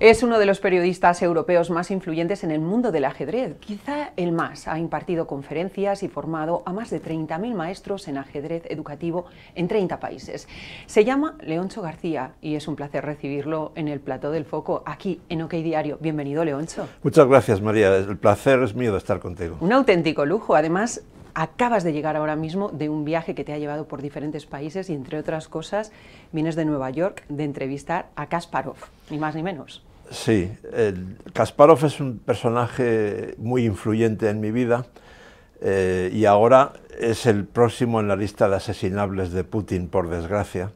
Es uno de los periodistas europeos más influyentes en el mundo del ajedrez, quizá el más. Ha impartido conferencias y formado a más de 30.000 maestros en ajedrez educativo en 30 países. Se llama Leoncho García y es un placer recibirlo en el plató del Foco, aquí en OK Diario. Bienvenido, Leoncho. Muchas gracias, María. El placer es mío de estar contigo. Un auténtico lujo. Además, acabas de llegar ahora mismo de un viaje que te ha llevado por diferentes países y, entre otras cosas, vienes de Nueva York de entrevistar a Kasparov, ni más ni menos. Sí, Kasparov es un personaje muy influyente en mi vida y ahora es el próximo en la lista de asesinables de Putin, por desgracia.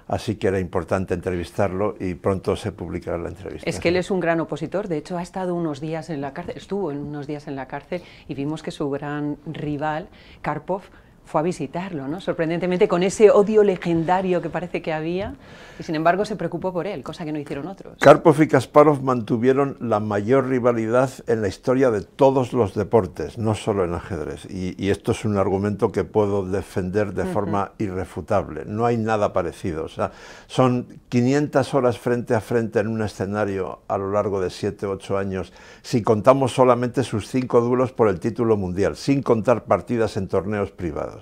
Así que era importante entrevistarlo y pronto se publicará la entrevista. Es que él es un gran opositor, de hecho ha estado unos días en la cárcel, estuvo unos días en la cárcel y vimos que su gran rival, Karpov, fue a visitarlo, ¿no? Sorprendentemente, con ese odio legendario que parece que había, y sin embargo se preocupó por él, cosa que no hicieron otros. Karpov y Kasparov mantuvieron la mayor rivalidad en la historia de todos los deportes, no solo en ajedrez, y esto es un argumento que puedo defender de forma irrefutable. No hay nada parecido, o sea, son 500 horas frente a frente en un escenario a lo largo de 7 u 8 años, si contamos solamente sus 5 duelos por el título mundial, sin contar partidas en torneos privados.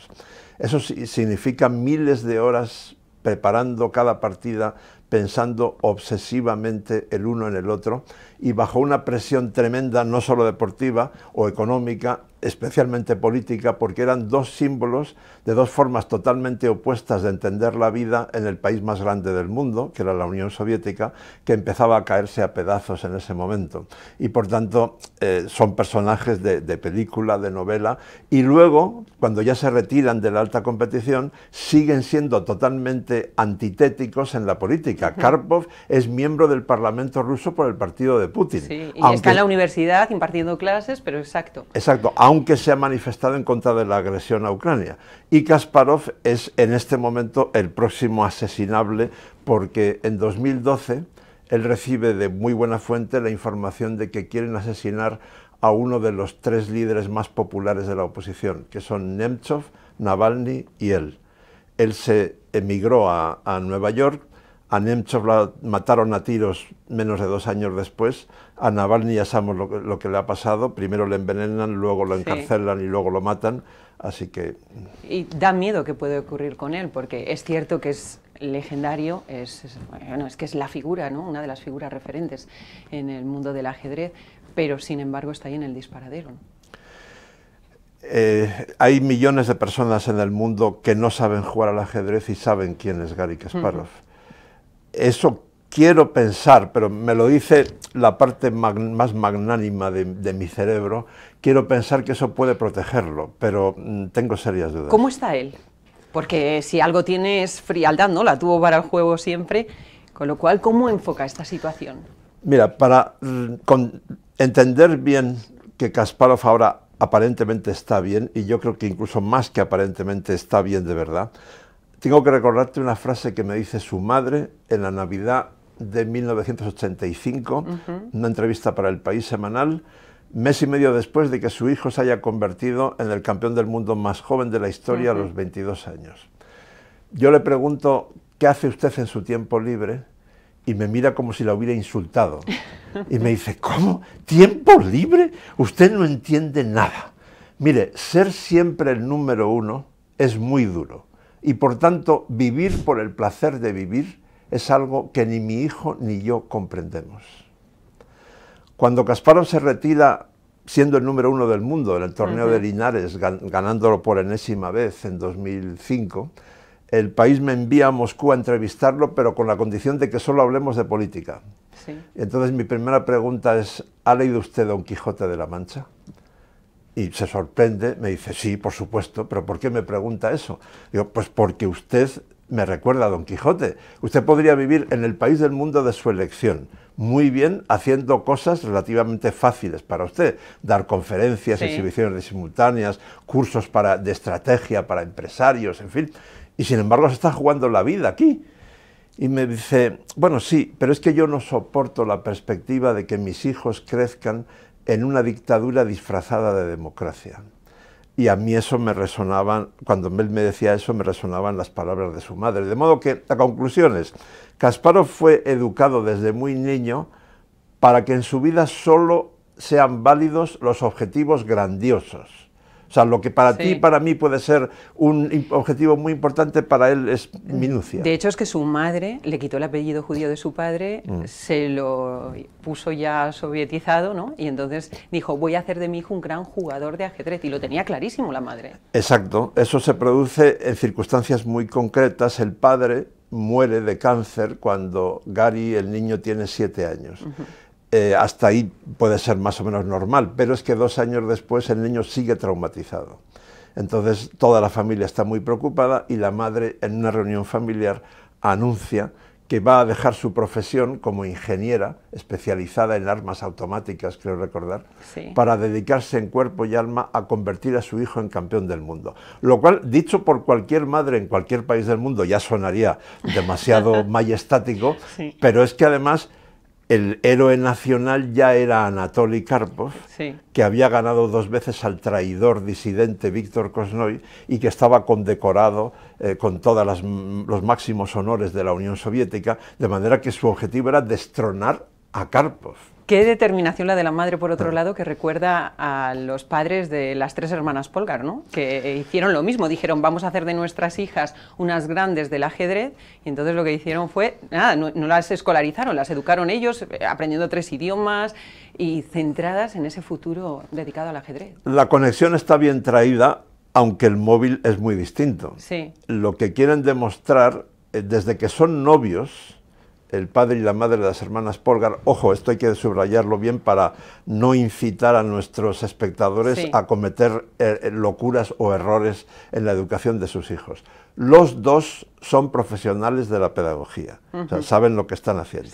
Eso significa miles de horas preparando cada partida, pensando obsesivamente el uno en el otro y bajo una presión tremenda, no solo deportiva o económica, especialmente política, porque eran dos símbolos de dos formas totalmente opuestas de entender la vida en el país más grande del mundo, que era la Unión Soviética, que empezaba a caerse a pedazos en ese momento. Y por tanto son personajes de película, de novela, y luego, cuando ya se retiran de la alta competición, siguen siendo totalmente antitéticos en la política. Karpov es miembro del Parlamento ruso por el partido de Putin. Sí, y está en la universidad impartiendo clases, pero exacto. Exacto, aunque se ha manifestado en contra de la agresión a Ucrania. Y Kasparov es en este momento el próximo asesinable porque en 2012 él recibe de muy buena fuente la información de que quieren asesinar a uno de los 3 líderes más populares de la oposición, que son Nemtsov, Navalny y él. Él se emigró a Nueva York. A Nemtsov la mataron a tiros menos de 2 años después. A Navalny ya sabemos lo que le ha pasado. Primero le envenenan, luego lo encarcelan y luego lo matan. Así que... Y da miedo que puede ocurrir con él, porque es cierto que es legendario, bueno, es que es la figura, ¿no? Una de las figuras referentes en el mundo del ajedrez, pero sin embargo está ahí en el disparadero, ¿no? Hay millones de personas en el mundo que no saben jugar al ajedrez y saben quién es Garry Kasparov. Eso quiero pensar, pero me lo dice la parte más magnánima de mi cerebro, quiero pensar que eso puede protegerlo, pero tengo serias dudas. ¿Cómo está él? Porque si algo tiene es frialdad, ¿no? La tuvo para el juego siempre, con lo cual, ¿cómo enfoca esta situación? Mira, para entender bien que Kasparov ahora aparentemente está bien, y yo creo que incluso más que aparentemente está bien de verdad, tengo que recordarte una frase que me dice su madre en la Navidad de 1985, una entrevista para El País semanal, mes y medio después de que su hijo se haya convertido en el campeón del mundo más joven de la historia a los 22 años. Yo le pregunto, ¿qué hace usted en su tiempo libre? Y me mira como si la hubiera insultado. Y me dice, ¿cómo? ¿Tiempo libre? Usted no entiende nada. Mire, ser siempre el número 1 es muy duro. Y por tanto, vivir por el placer de vivir es algo que ni mi hijo ni yo comprendemos. Cuando Kasparov se retira siendo el número 1 del mundo en el torneo de Linares, ganándolo por enésima vez en 2005, el país me envía a Moscú a entrevistarlo, pero con la condición de que solo hablemos de política. Sí. Entonces mi primera pregunta es, ¿ha leído usted Don Quijote de la Mancha? Y se sorprende, me dice, sí, por supuesto, pero ¿por qué me pregunta eso? Digo, pues porque usted me recuerda a Don Quijote. Usted podría vivir en el país del mundo de su elección, muy bien, haciendo cosas relativamente fáciles para usted, dar conferencias, exhibiciones simultáneas, cursos de estrategia para empresarios, en fin, y sin embargo se está jugando la vida aquí. Y me dice, bueno, sí, pero es que yo no soporto la perspectiva de que mis hijos crezcan en una dictadura disfrazada de democracia. Y a mí eso me resonaba, cuando él me decía eso, me resonaban las palabras de su madre. De modo que, la conclusión es, Kasparov fue educado desde muy niño para que en su vida solo sean válidos los objetivos grandiosos. O sea, lo que para ti y para mí puede ser un objetivo muy importante, para él es minucia. De hecho, es que su madre le quitó el apellido judío de su padre, se lo puso ya sovietizado, ¿no? Y entonces dijo, voy a hacer de mi hijo un gran jugador de ajedrez, y lo tenía clarísimo la madre. Exacto, eso se produce en circunstancias muy concretas. El padre muere de cáncer cuando Gary, el niño, tiene 7 años. Hasta ahí puede ser más o menos normal, pero es que 2 años después el niño sigue traumatizado. Entonces toda la familia está muy preocupada y la madre, en una reunión familiar, anuncia que va a dejar su profesión como ingeniera especializada en armas automáticas, creo recordar, para dedicarse en cuerpo y alma a convertir a su hijo en campeón del mundo. Lo cual, dicho por cualquier madre en cualquier país del mundo, ya sonaría demasiado majestático, pero es que además el héroe nacional ya era Anatoly Karpov, que había ganado 2 veces al traidor disidente Víctor Korchnoi y que estaba condecorado con todos los máximos honores de la Unión Soviética, de manera que su objetivo era destronar a Karpov. Qué determinación la de la madre, por otro lado, que recuerda a los padres de las 3 hermanas Polgar, ¿no? Que hicieron lo mismo, dijeron, vamos a hacer de nuestras hijas unas grandes del ajedrez, y entonces lo que hicieron fue, nada, no las escolarizaron, las educaron ellos, aprendiendo 3 idiomas y centradas en ese futuro dedicado al ajedrez. La conexión está bien traída, aunque el móvil es muy distinto. Lo que quieren demostrar, desde que son novios, el padre y la madre de las hermanas Polgar, ojo, esto hay que subrayarlo bien para no incitar a nuestros espectadores a cometer locuras o errores en la educación de sus hijos. Los dos son profesionales de la pedagogía, o sea, saben lo que están haciendo.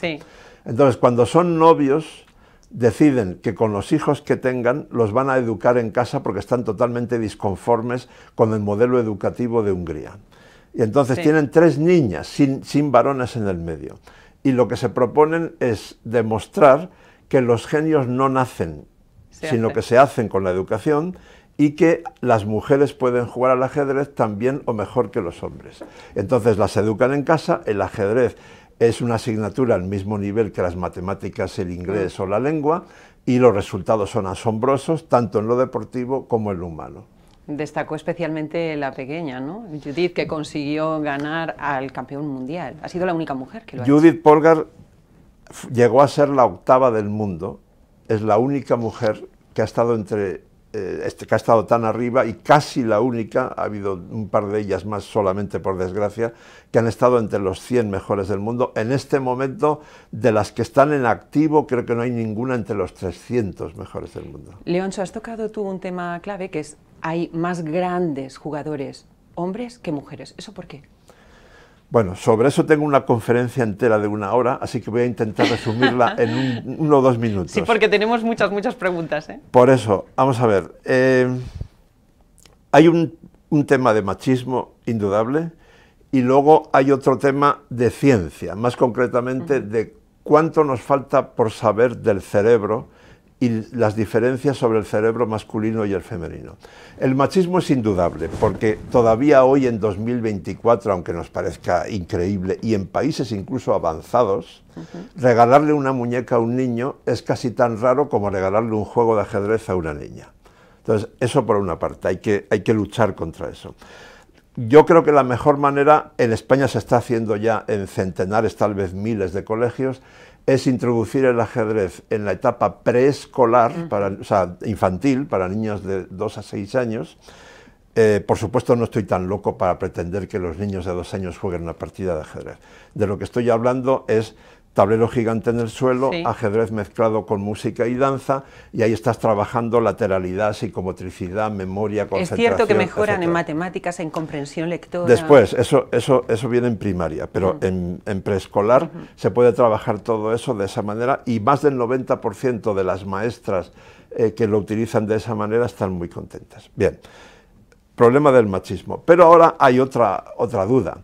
Entonces, cuando son novios, deciden que con los hijos que tengan los van a educar en casa porque están totalmente disconformes con el modelo educativo de Hungría. Y entonces tienen 3 niñas sin varones en el medio. Y lo que se proponen es demostrar que los genios no nacen, sino que se hacen con la educación, y que las mujeres pueden jugar al ajedrez tan bien o mejor que los hombres. Entonces las educan en casa. El ajedrez es una asignatura al mismo nivel que las matemáticas, el inglés o la lengua, y los resultados son asombrosos, tanto en lo deportivo como en lo humano. Destacó especialmente la pequeña, ¿no? Judith, que consiguió ganar al campeón mundial. Ha sido la única mujer que lo ha hecho. Judith Polgar llegó a ser la 8ª del mundo. Es la única mujer que ha estado que ha estado tan arriba, y casi la única, ha habido un par de ellas más solamente por desgracia, que han estado entre los 100 mejores del mundo. En este momento, de las que están en activo, creo que no hay ninguna entre los 300 mejores del mundo. Leoncho, has tocado tú un tema clave, que es, hay más grandes jugadores hombres que mujeres. ¿Eso por qué? Bueno, sobre eso tengo una conferencia entera de 1 hora, así que voy a intentar resumirla en 1 o 2 minutos. Sí, porque tenemos muchas preguntas, ¿eh? Por eso, vamos a ver, hay un tema de machismo indudable, y luego hay otro tema de ciencia, más concretamente de cuánto nos falta por saber del cerebro y las diferencias sobre el cerebro masculino y el femenino. El machismo es indudable, porque todavía hoy en 2024, aunque nos parezca increíble, y en países incluso avanzados, regalarle una muñeca a un niño es casi tan raro como regalarle un juego de ajedrez a una niña. Entonces, eso por una parte, hay que luchar contra eso. Yo creo que la mejor manera, en España se está haciendo ya en centenares, tal vez miles de colegios, es introducir el ajedrez en la etapa preescolar, o sea, infantil, para niños de 2 a 6 años. Por supuesto, no estoy tan loco para pretender que los niños de 2 años jueguen una partida de ajedrez. De lo que estoy hablando es tablero gigante en el suelo, ajedrez mezclado con música y danza, y ahí estás trabajando lateralidad, psicomotricidad, memoria, concentración. Es cierto que mejoran en matemáticas, en comprensión lectora. Después, eso viene en primaria, pero en preescolar se puede trabajar todo eso de esa manera, y más del 90% de las maestras que lo utilizan de esa manera están muy contentas. Bien, problema del machismo. Pero ahora hay otra duda.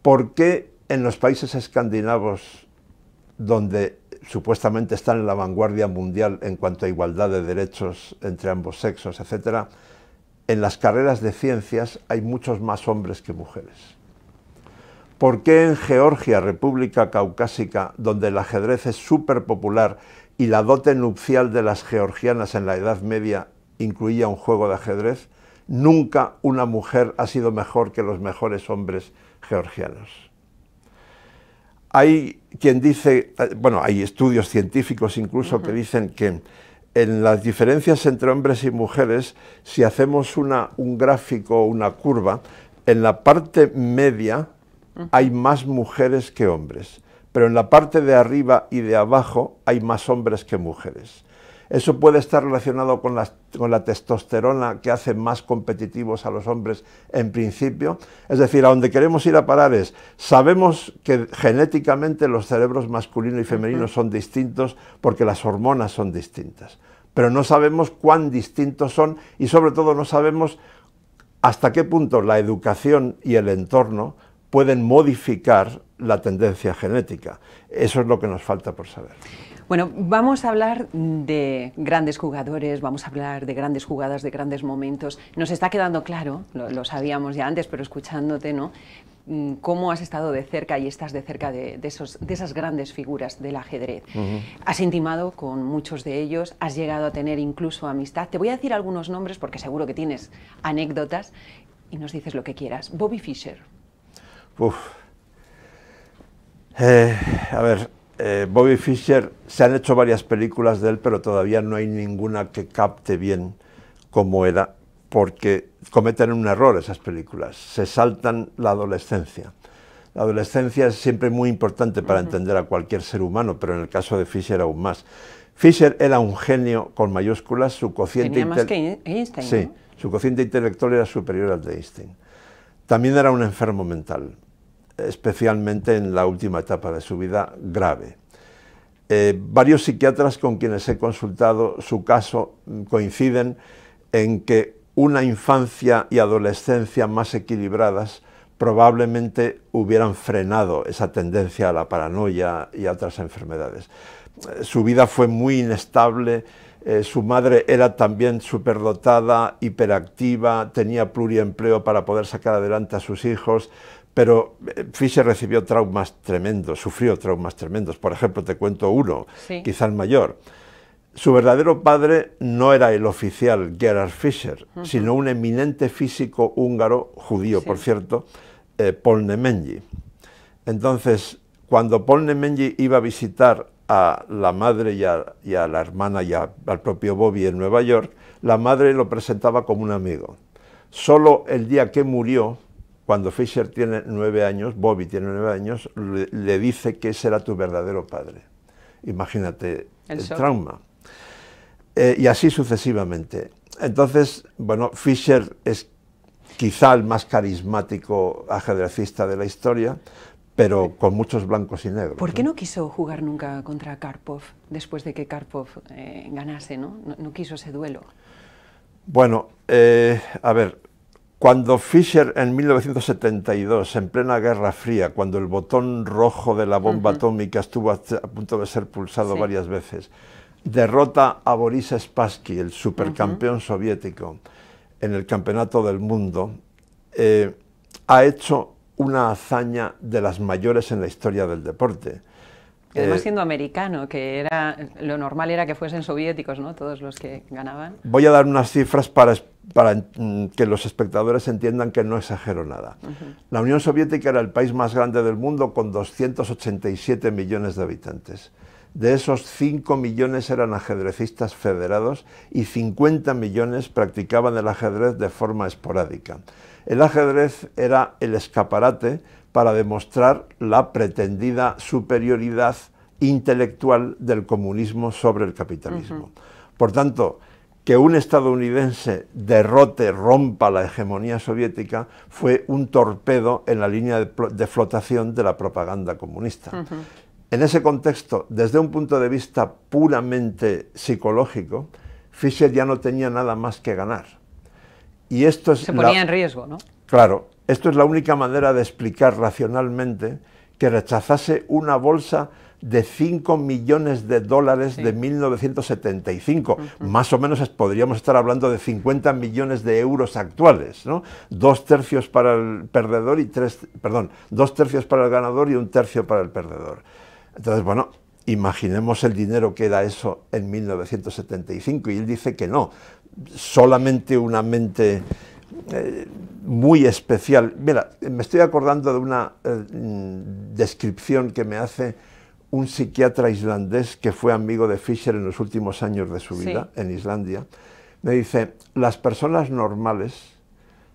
¿Por qué en los países escandinavos, donde supuestamente están en la vanguardia mundial en cuanto a igualdad de derechos entre ambos sexos, etcétera, en las carreras de ciencias hay muchos más hombres que mujeres? ¿Por qué en Georgia, República Caucásica, donde el ajedrez es súper popular y la dote nupcial de las georgianas en la Edad Media incluía un juego de ajedrez, nunca una mujer ha sido mejor que los mejores hombres georgianos. Hay quien dice, bueno, hay estudios científicos incluso que dicen que en las diferencias entre hombres y mujeres, si hacemos un gráfico o una curva, en la parte media hay más mujeres que hombres, pero en la parte de arriba y de abajo hay más hombres que mujeres. Eso puede estar relacionado con la testosterona que hace más competitivos a los hombres en principio. Es decir, a donde queremos ir a parar es, sabemos que genéticamente los cerebros masculino y femenino son distintos porque las hormonas son distintas, pero no sabemos cuán distintos son y sobre todo no sabemos hasta qué punto la educación y el entorno pueden modificar la tendencia genética. Eso es lo que nos falta por saber. Bueno, vamos a hablar de grandes jugadores, vamos a hablar de grandes jugadas, de grandes momentos. Nos está quedando claro, lo sabíamos ya antes, pero escuchándote, ¿no?, cómo has estado de cerca y estás de cerca de esas grandes figuras del ajedrez. Has intimado con muchos de ellos, has llegado a tener incluso amistad. Te voy a decir algunos nombres porque seguro que tienes anécdotas y nos dices lo que quieras. Bobby Fischer. A ver, Bobby Fischer, se han hecho varias películas de él, pero todavía no hay ninguna que capte bien cómo era, porque cometen un error esas películas, se saltan la adolescencia. La adolescencia es siempre muy importante para entender a cualquier ser humano, pero en el caso de Fischer aún más. Fischer era un genio con mayúsculas, su cociente más que Einstein, sí, ¿no? Su cociente intelectual era superior al de Einstein. También era un enfermo mental, especialmente en la última etapa de su vida, grave. Varios psiquiatras con quienes he consultado su caso coinciden en que una infancia y adolescencia más equilibradas probablemente hubieran frenado esa tendencia a la paranoia y a otras enfermedades. Su vida fue muy inestable, su madre era también superdotada, hiperactiva, tenía pluriempleo para poder sacar adelante a sus hijos, pero Fischer recibió traumas tremendos, sufrió traumas tremendos. Por ejemplo, te cuento uno, quizá el mayor. Su verdadero padre no era el oficial Gerhard Fischer, sino un eminente físico húngaro, judío por cierto, Paul Nemenyi. Entonces, cuando Paul Nemenyi iba a visitar a la madre y a la hermana y al propio Bobby en Nueva York, la madre lo presentaba como un amigo. Solo el día que murió, cuando Fischer tiene 9 años, Bobby tiene 9 años, le dice que ese era tu verdadero padre. Imagínate el trauma. Y así sucesivamente. Entonces, bueno, Fischer es quizá el más carismático ajedrecista de la historia, pero con muchos blancos y negros. ¿Por qué no quiso jugar nunca contra Karpov, después de que Karpov ganase, ¿no? No quiso ese duelo. Bueno, a ver, cuando Fischer en 1972, en plena Guerra Fría, cuando el botón rojo de la bomba atómica estuvo a punto de ser pulsado varias veces, derrota a Boris Spassky, el supercampeón soviético, en el campeonato del mundo, ha hecho una hazaña de las mayores en la historia del deporte. Y además siendo americano, que era lo normal era que fuesen soviéticos, ¿no?, todos los que ganaban. Voy a dar unas cifras para que los espectadores entiendan que no exagero nada. La Unión Soviética era el país más grande del mundo con 287 millones de habitantes. De esos, 5 millones eran ajedrecistas federados y 50 millones practicaban el ajedrez de forma esporádica. El ajedrez era el escaparate para demostrar la pretendida superioridad intelectual del comunismo sobre el capitalismo. Por tanto, que un estadounidense derrote, rompa la hegemonía soviética, fue un torpedo en la línea de flotación de la propaganda comunista. En ese contexto, desde un punto de vista puramente psicológico, Fischer ya no tenía nada más que ganar. Y esto es se ponía en riesgo, ¿no? Claro, esto es la única manera de explicar racionalmente que rechazase una bolsa de 5 millones de dólares de 1975. Más o menos podríamos estar hablando de 50 millones de euros actuales, ¿no? 2 tercios para el perdedor y 2 tercios para el ganador y 1 tercio para el perdedor. Entonces, bueno, imaginemos el dinero que era eso en 1975, y él dice que no, solamente una mente muy especial. Mira, me estoy acordando de una descripción que me hace un psiquiatra islandés que fue amigo de Fischer en los últimos años de su vida, en Islandia. Me dice, las personas normales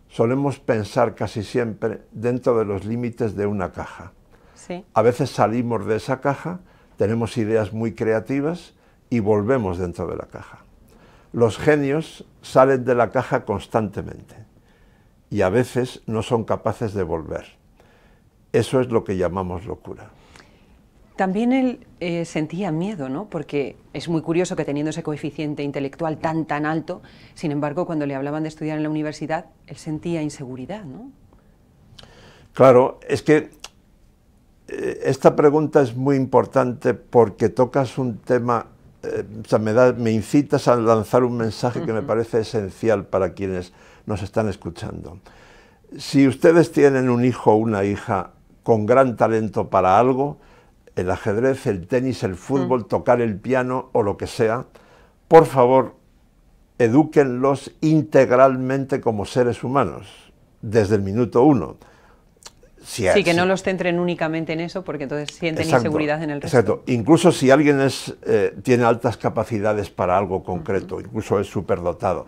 solemos pensar casi siempre dentro de los límites de una caja. Sí. A veces salimos de esa caja, tenemos ideas muy creativas y volvemos dentro de la caja. Los genios salen de la caja constantemente y a veces no son capaces de volver. Eso es lo que llamamos locura. También él sentía miedo, ¿no? Porque es muy curioso que teniendo ese coeficiente intelectual tan alto, sin embargo, cuando le hablaban de estudiar en la universidad, él sentía inseguridad, ¿no? Claro, es que esta pregunta es muy importante porque tocas un tema, o sea, me incitas a lanzar un mensaje que me parece esencial para quienes nos están escuchando. Si ustedes tienen un hijo o una hija con gran talento para algo, el ajedrez, el tenis, el fútbol, tocar el piano o lo que sea, por favor, edúquenlos integralmente como seres humanos, desde el minuto 1. Sí, que no los centren únicamente en eso, porque entonces sienten inseguridad en el resto. Exacto, incluso si alguien tiene altas capacidades para algo concreto, incluso es superdotado,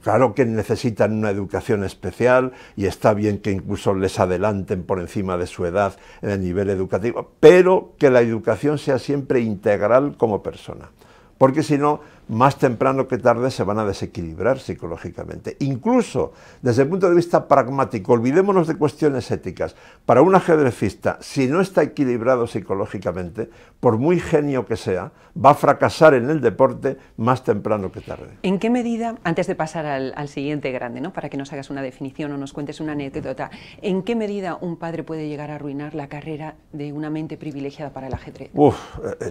claro que necesitan una educación especial y está bien que incluso les adelanten por encima de su edad en el nivel educativo, pero que la educación sea siempre integral como persona, porque si no, más temprano que tarde se van a desequilibrar psicológicamente. Incluso desde el punto de vista pragmático, olvidémonos de cuestiones éticas. Para un ajedrecista, si no está equilibrado psicológicamente, por muy genio que sea, va a fracasar en el deporte más temprano que tarde. ¿En qué medida, antes de pasar al siguiente grande, ¿no? Para que nos hagas una definición o nos cuentes una anécdota, ¿en qué medida un padre puede llegar a arruinar la carrera de una mente privilegiada para el ajedrez?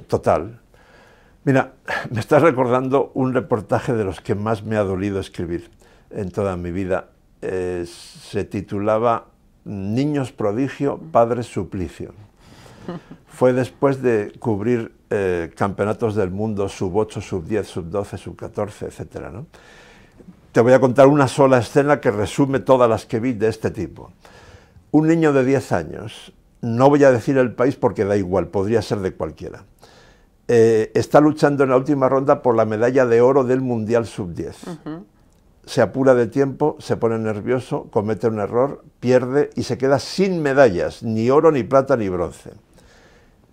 Total. Mira, me estás recordando un reportaje de los que más me ha dolido escribir en toda mi vida. Se titulaba Niños prodigio, padres suplicio. Fue después de cubrir campeonatos del mundo sub-8, sub-10, sub-12, sub-14, etc., ¿no? Te voy a contar una sola escena que resume todas las que vi de este tipo. Un niño de 10 años, no voy a decir el país porque da igual, podría ser de cualquiera. Está luchando en la última ronda por la medalla de oro del Mundial Sub-10. Se apura de tiempo, se pone nervioso, comete un error, pierde y se queda sin medallas, ni oro, ni plata, ni bronce.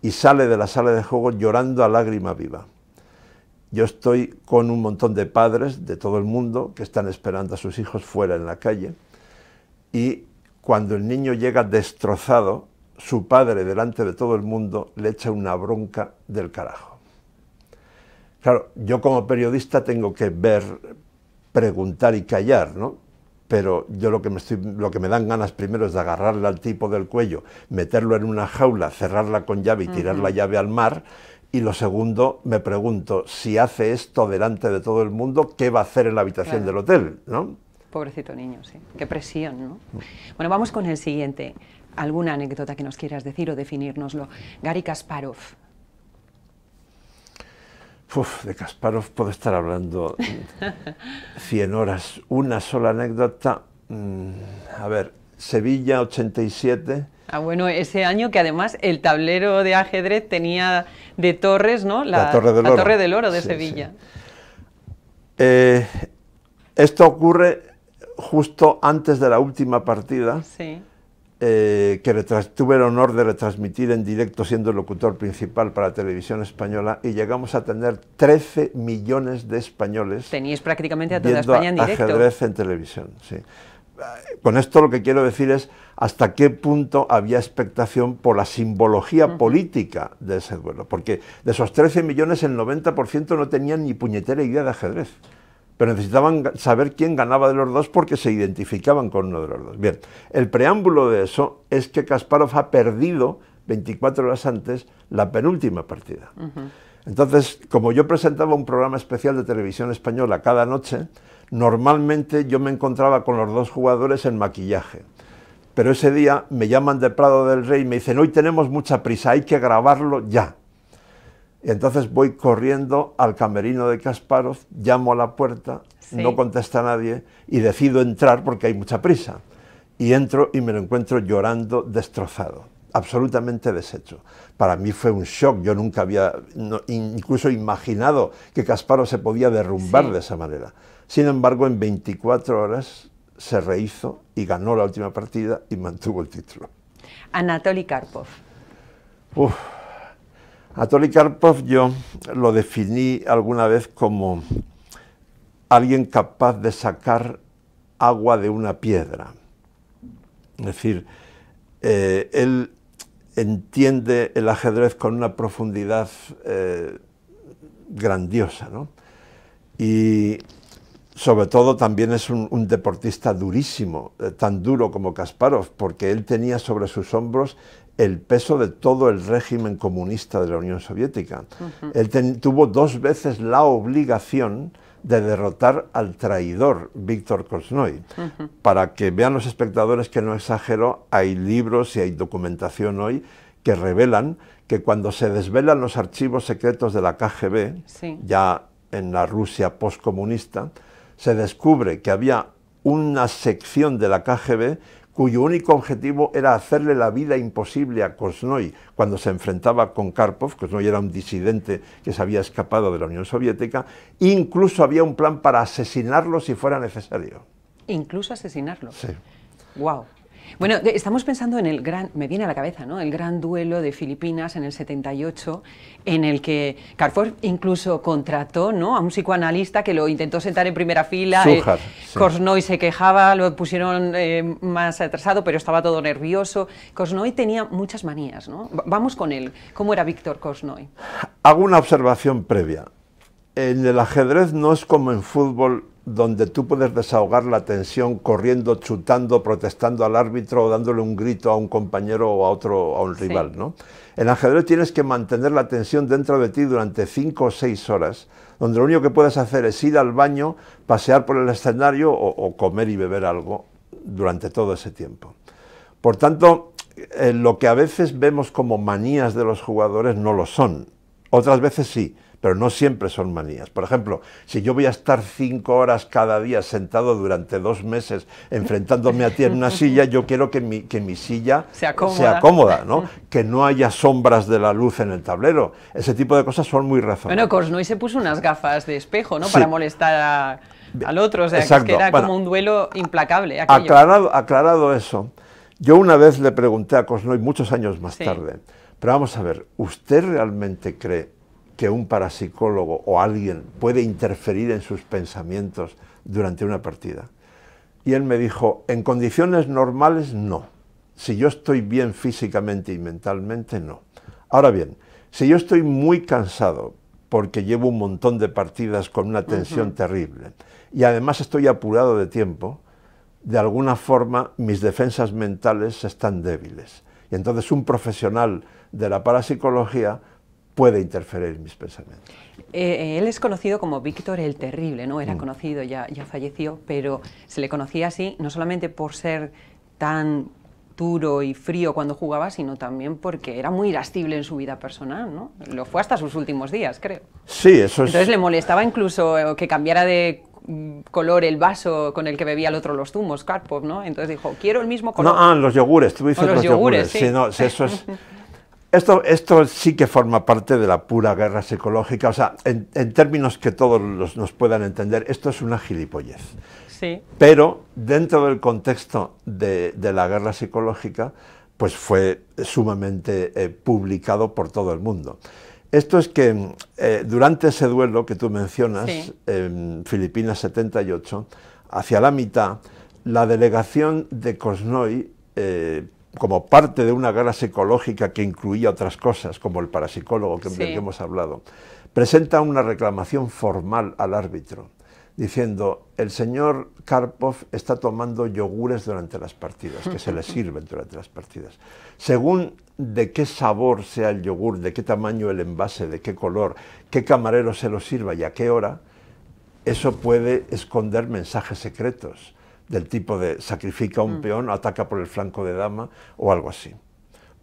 Y sale de la sala de juego llorando a lágrima viva. Yo estoy con un montón de padres de todo el mundo que están esperando a sus hijos fuera en la calle, y cuando el niño llega destrozado, su padre, delante de todo el mundo, le echa una bronca del carajo. Claro, yo como periodista tengo que ver, preguntar y callar, ¿no? Pero yo lo que me dan ganas primero es de agarrarle al tipo del cuello, meterlo en una jaula, cerrarla con llave y tirar la llave al mar. Y lo segundo, me pregunto, si hace esto delante de todo el mundo, ¿qué va a hacer en la habitación del hotel, ¿no? Pobrecito niño, sí. Qué presión, ¿no? Bueno, vamos con el siguiente. ¿Alguna anécdota que nos quieras decir o definírnoslo? Garry Kasparov. De Kasparov puedo estar hablando 100 horas. Una sola anécdota. A ver, Sevilla 87. Bueno, ese año que además el tablero de ajedrez tenía de torres, ¿no? La Torre del Oro de Sevilla. Sí. Esto ocurre justo antes de la última partida. Sí. Que tuve el honor de retransmitir en directo siendo el locutor principal para Televisión Española, y llegamos a tener 13 millones de españoles. Teníais prácticamente a toda España en directo. Ajedrez en televisión, sí. Con esto lo que quiero decir es hasta qué punto había expectación por la simbología política de ese duelo, porque de esos 13 millones el 90% no tenían ni puñetera idea de ajedrez, pero necesitaban saber quién ganaba de los dos porque se identificaban con uno de los dos. Bien, el preámbulo de eso es que Kasparov ha perdido 24 horas antes la penúltima partida. Entonces, como yo presentaba un programa especial de Televisión Española cada noche, normalmente yo me encontraba con los dos jugadores en maquillaje. Pero ese día me llaman de Prado del Rey y me dicen, hoy tenemos mucha prisa, hay que grabarlo ya. Y entonces voy corriendo al camerino de Kasparov, llamo a la puerta, Sí. no contesta nadie y decido entrar porque hay mucha prisa. Y entro y me lo encuentro llorando, destrozado, absolutamente deshecho. Para mí fue un shock, yo nunca había incluso imaginado que Kasparov se podía derrumbar Sí. de esa manera. Sin embargo, en 24 horas se rehizo y ganó la última partida y mantuvo el título. Anatoly Karpov. Uf. Anatoly Karpov yo lo definí alguna vez como alguien capaz de sacar agua de una piedra. Es decir, él entiende el ajedrez con una profundidad grandiosa, ¿no? Y sobre todo también es un deportista durísimo, tan duro como Kasparov, porque él tenía sobre sus hombros el peso de todo el régimen comunista de la Unión Soviética. Él tuvo 2 veces la obligación de derrotar al traidor Víctor Korchnoi. Para que vean los espectadores que no exagero, hay libros y hay documentación hoy que revelan que cuando se desvelan los archivos secretos de la KGB, Sí. ya en la Rusia postcomunista, se descubre que había una sección de la KGB cuyo único objetivo era hacerle la vida imposible a Korchnoi cuando se enfrentaba con Karpov. Korchnoi era un disidente que se había escapado de la Unión Soviética, e incluso había un plan para asesinarlo si fuera necesario. Incluso asesinarlo. Sí. Wow. Bueno, estamos pensando en el gran, me viene a la cabeza, ¿no? El gran duelo de Filipinas en el 78, en el que Karpov incluso contrató, ¿no?, a un psicoanalista que lo intentó sentar en primera fila. Zújar, sí. Korchnoi se quejaba, lo pusieron más atrasado, pero estaba todo nervioso. Korchnoi tenía muchas manías, ¿no? Vamos con él. ¿Cómo era Víctor Korchnoi? Hago una observación previa. En el ajedrez no es como en fútbol, donde tú puedes desahogar la tensión corriendo, chutando, protestando al árbitro o dándole un grito a un compañero o a otro, a un rival, Sí. ¿no? En ajedrez tienes que mantener la tensión dentro de ti durante 5 o 6 horas, donde lo único que puedes hacer es ir al baño, pasear por el escenario o comer y beber algo durante todo ese tiempo. Por tanto, lo que a veces vemos como manías de los jugadores no lo son, otras veces sí, pero no siempre son manías. Por ejemplo, si yo voy a estar 5 horas cada día sentado durante 2 meses enfrentándome a ti en una silla, yo quiero que mi silla Sea cómoda. sea cómoda, ¿no? Que no haya sombras de la luz en el tablero. Ese tipo de cosas son muy razonables. Bueno, Korchnoi se puso unas gafas de espejo, ¿no?, Sí. para molestar al otro, o sea, Exacto. que era Bueno, como un duelo implacable aquello. Aclarado eso, yo una vez le pregunté a Korchnoi, muchos años más Sí. tarde, pero vamos a ver, ¿usted realmente cree que un parapsicólogo o alguien puede interferir en sus pensamientos durante una partida? Y él me dijo, en condiciones normales no. Si yo estoy bien físicamente y mentalmente, no. Ahora bien, si yo estoy muy cansado porque llevo un montón de partidas con una tensión terrible y además estoy apurado de tiempo, de alguna forma mis defensas mentales están débiles. Y entonces un profesional de la parapsicología puede interferir en mis pensamientos. Él es conocido como Víctor el Terrible, ¿no? Era conocido, ya falleció, pero se le conocía así no solamente por ser tan duro y frío cuando jugaba, sino también porque era muy irascible en su vida personal, ¿no? Lo fue hasta sus últimos días, creo. Sí, eso es... Entonces le molestaba incluso que cambiara de color el vaso con el que bebía el otro los zumos, Karpov, ¿no? Entonces dijo, quiero el mismo color. No, los yogures, tú dices O los los yogures, sí. Sí, no, eso es... Esto sí que forma parte de la pura guerra psicológica, o sea, en términos que todos nos puedan entender, esto es una gilipollez. Sí. Pero dentro del contexto de la guerra psicológica, pues fue sumamente publicado por todo el mundo. Esto es que durante ese duelo que tú mencionas, Sí. en Filipinas 78, hacia la mitad, la delegación de Korchnoi, como parte de una guerra psicológica que incluía otras cosas, como el parapsicólogo del que hemos hablado, presenta una reclamación formal al árbitro, diciendo, el señor Karpov está tomando yogures durante las partidas, que se le sirven durante las partidas. Según de qué sabor sea el yogur, de qué tamaño el envase, de qué color, qué camarero se lo sirva y a qué hora, eso puede esconder mensajes secretos, del tipo de sacrifica un peón, ataca por el flanco de dama o algo así.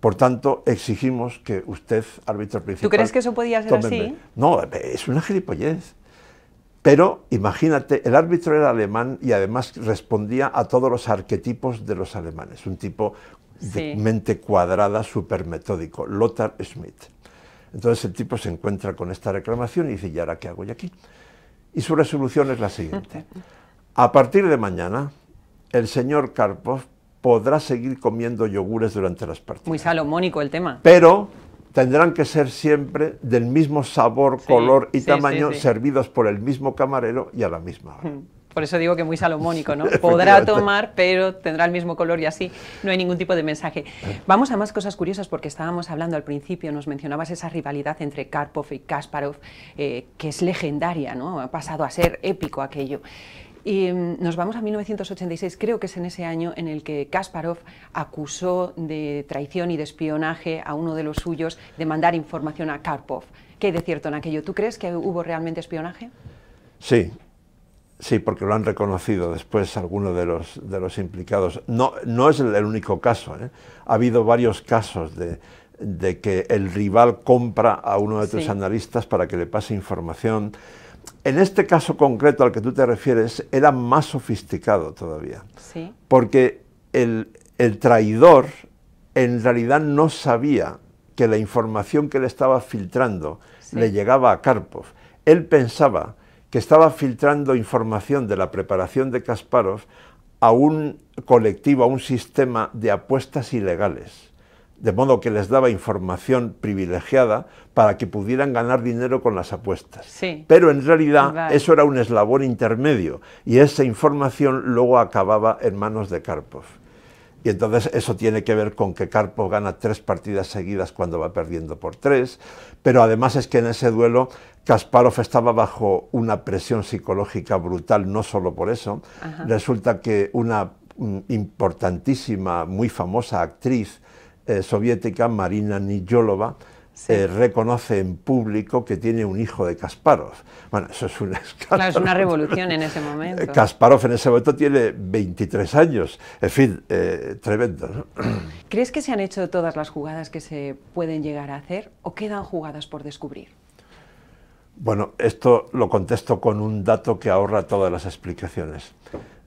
Por tanto, exigimos que usted, árbitro principal... ¿Tú crees que eso podía ser así? No, es una gilipollez. Pero imagínate, el árbitro era alemán y además respondía a todos los arquetipos de los alemanes. Un tipo de mente cuadrada, súper metódico, Lothar Schmidt. Entonces el tipo se encuentra con esta reclamación y dice, ¿y ahora qué hago yo aquí? Y su resolución es la siguiente. A partir de mañana, el señor Karpov podrá seguir comiendo yogures durante las partidas. Muy salomónico el tema. Pero tendrán que ser siempre del mismo sabor, color y tamaño, servidos por el mismo camarero y a la misma hora. Por eso digo que muy salomónico, ¿no? Podrá tomar, pero tendrá el mismo color y así no hay ningún tipo de mensaje. Vamos a más cosas curiosas porque estábamos hablando al principio, nos mencionabas esa rivalidad entre Karpov y Kasparov, que es legendaria, ¿no? Ha pasado a ser épico aquello. Y nos vamos a 1986, creo que es en ese año en el que Kasparov acusó de traición y de espionaje a uno de los suyos de mandar información a Karpov. ¿Qué hay de cierto en aquello? ¿Tú crees que hubo realmente espionaje? Sí. Sí, porque lo han reconocido después algunos de los implicados. No es el único caso, ¿eh? Ha habido varios casos de que el rival compra a uno de tus analistas para que le pase información. En este caso concreto al que tú te refieres era más sofisticado todavía, porque el traidor en realidad no sabía que la información que le estaba filtrando le llegaba a Karpov. Él pensaba que estaba filtrando información de la preparación de Kasparov a un colectivo, a un sistema de apuestas ilegales, de modo que les daba información privilegiada para que pudieran ganar dinero con las apuestas. Pero en realidad eso era un eslabón intermedio y esa información luego acababa en manos de Karpov. Y entonces eso tiene que ver con que Karpov gana 3 partidas seguidas cuando va perdiendo por 3, pero además es que en ese duelo Kasparov estaba bajo una presión psicológica brutal, no solo por eso. Resulta que una importantísima, muy famosa actriz soviética, Marina Niyolova, reconoce en público que tiene un hijo de Kasparov. Bueno, eso es un escándalo. Claro, es una revolución en ese momento. Kasparov en ese momento tiene 23 años. En fin, tremendo, ¿no? ¿Crees que se han hecho todas las jugadas que se pueden llegar a hacer o quedan jugadas por descubrir? Bueno, esto lo contesto con un dato que ahorra todas las explicaciones.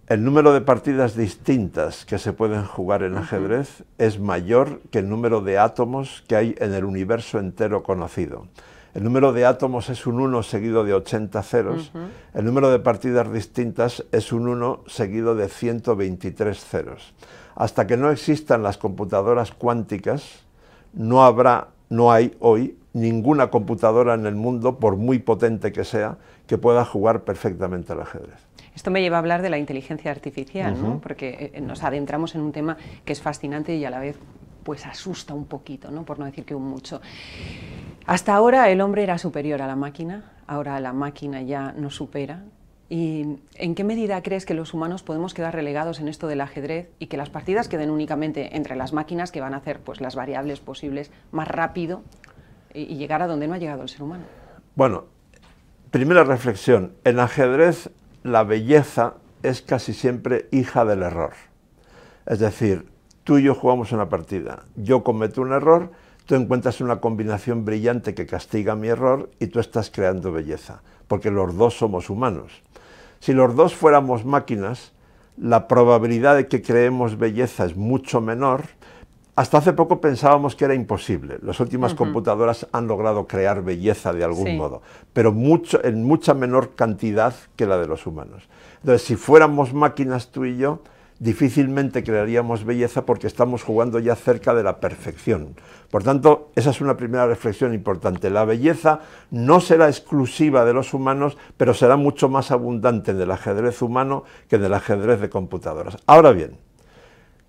El número de partidas distintas que se pueden jugar en ajedrez es mayor que el número de átomos que hay en el universo entero conocido. El número de átomos es un 1 seguido de 80 ceros, el número de partidas distintas es un 1 seguido de 123 ceros. Hasta que no existan las computadoras cuánticas, no hay hoy ninguna computadora en el mundo, por muy potente que sea, que pueda jugar perfectamente al ajedrez. Esto me lleva a hablar de la inteligencia artificial, ¿no? Porque nos adentramos en un tema que es fascinante y a la vez pues asusta un poquito, ¿no? Por no decir que un mucho. Hasta ahora el hombre era superior a la máquina, ahora la máquina ya nos supera. ¿Y en qué medida crees que los humanos podemos quedar relegados en esto del ajedrez y que las partidas queden únicamente entre las máquinas que van a hacer pues, las variables posibles más rápido y llegar a donde no ha llegado el ser humano? Bueno, primera reflexión, en ajedrez la belleza es casi siempre hija del error. Es decir, tú y yo jugamos una partida, yo cometo un error, tú encuentras una combinación brillante que castiga mi error y tú estás creando belleza, porque los dos somos humanos. Si los dos fuéramos máquinas, la probabilidad de que creemos belleza es mucho menor. Hasta hace poco pensábamos que era imposible. Las últimas computadoras han logrado crear belleza de algún modo, pero en mucha menor cantidad que la de los humanos. Entonces, si fuéramos máquinas tú y yo, difícilmente crearíamos belleza porque estamos jugando ya cerca de la perfección. Por tanto, esa es una primera reflexión importante. La belleza no será exclusiva de los humanos, pero será mucho más abundante en el ajedrez humano que en el ajedrez de computadoras. Ahora bien,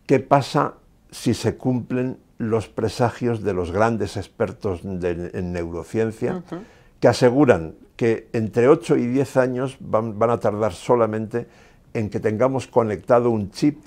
¿qué pasa si se cumplen los presagios de los grandes expertos en neurociencia que aseguran que entre 8 y 10 años van a tardar solamente en que tengamos conectado un chip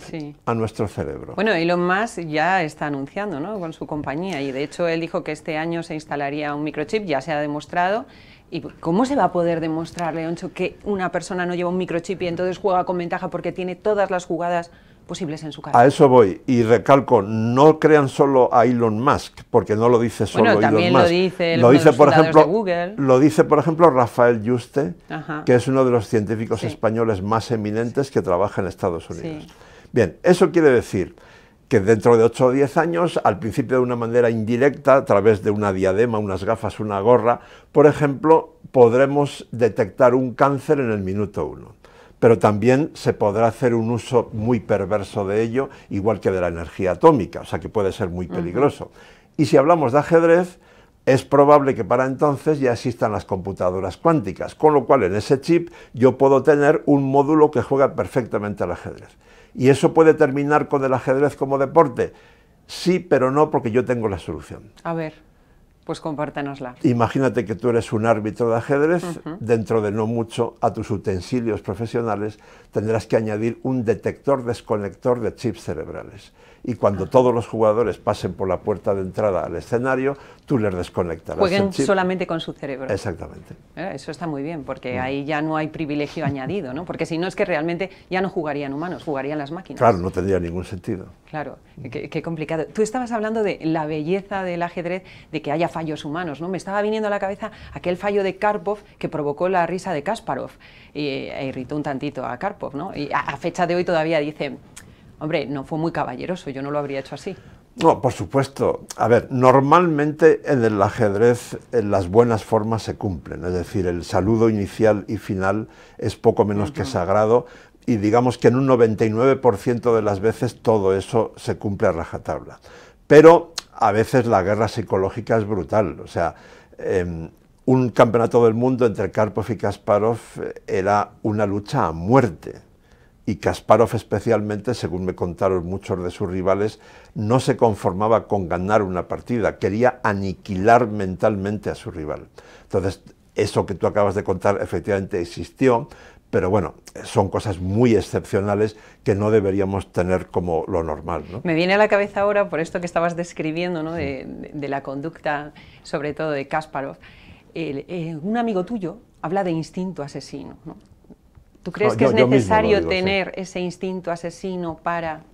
a nuestro cerebro? Bueno, Elon Musk ya está anunciando, ¿no?, con su compañía, y de hecho él dijo que este año se instalaría un microchip, ya se ha demostrado. ¿Y cómo se va a poder demostrar, Leoncho, que una persona no lleva un microchip y entonces juega con ventaja porque tiene todas las jugadas posibles en su cabeza. A eso voy, y recalco, no crean solo a Elon Musk, porque no lo dice solo Elon también Musk. Lo dice por ejemplo, de Google. Lo dice, por ejemplo, Rafael Yuste, Ajá. que es uno de los científicos españoles más eminentes que trabaja en Estados Unidos. Bien, eso quiere decir que dentro de 8 o 10 años, al principio de una manera indirecta, a través de una diadema, unas gafas, una gorra, por ejemplo, podremos detectar un cáncer en el minuto 1. Pero también se podrá hacer un uso muy perverso de ello, igual que de la energía atómica, o sea que puede ser muy peligroso. Y si hablamos de ajedrez, es probable que para entonces ya existan las computadoras cuánticas, con lo cual en ese chip yo puedo tener un módulo que juega perfectamente al ajedrez. ¿Y eso puede terminar con el ajedrez como deporte? Sí, pero no, porque yo tengo la solución. A ver, pues compártanosla. Imagínate que tú eres un árbitro de ajedrez, dentro de no mucho a tus utensilios profesionales tendrás que añadir un detector desconector de chips cerebrales. Y cuando todos los jugadores pasen por la puerta de entrada al escenario, tú les desconectarás Jueguen el chip. Solamente con su cerebro. Exactamente. Eso está muy bien, porque ahí ya no hay privilegio añadido, ¿no? Porque si no es que realmente ya no jugarían humanos, jugarían las máquinas. Claro, no tendría ningún sentido. Claro, qué complicado. Tú estabas hablando de la belleza del ajedrez, de que haya fallos humanos, ¿no? Me estaba viniendo a la cabeza aquel fallo de Karpov que provocó la risa de Kasparov e irritó un tantito a Karpov, ¿no? Y a fecha de hoy todavía dice, hombre, no fue muy caballeroso, yo no lo habría hecho así. No, por supuesto. A ver, normalmente en el ajedrez las buenas formas se cumplen, es decir, el saludo inicial y final es poco menos que sagrado, y digamos que en un 99% de las veces todo eso se cumple a rajatabla. Pero a veces la guerra psicológica es brutal, o sea, un campeonato del mundo entre Karpov y Kasparov era una lucha a muerte. Y Kasparov especialmente, según me contaron muchos de sus rivales, no se conformaba con ganar una partida, quería aniquilar mentalmente a su rival. Entonces, eso que tú acabas de contar efectivamente existió, pero bueno, son cosas muy excepcionales que no deberíamos tener como lo normal, ¿no? Me viene a la cabeza ahora, por esto que estabas describiendo, ¿no? de la conducta, sobre todo de Kasparov, un amigo tuyo habla de instinto asesino, ¿no? ¿Tú crees que es necesario tener ese instinto asesino para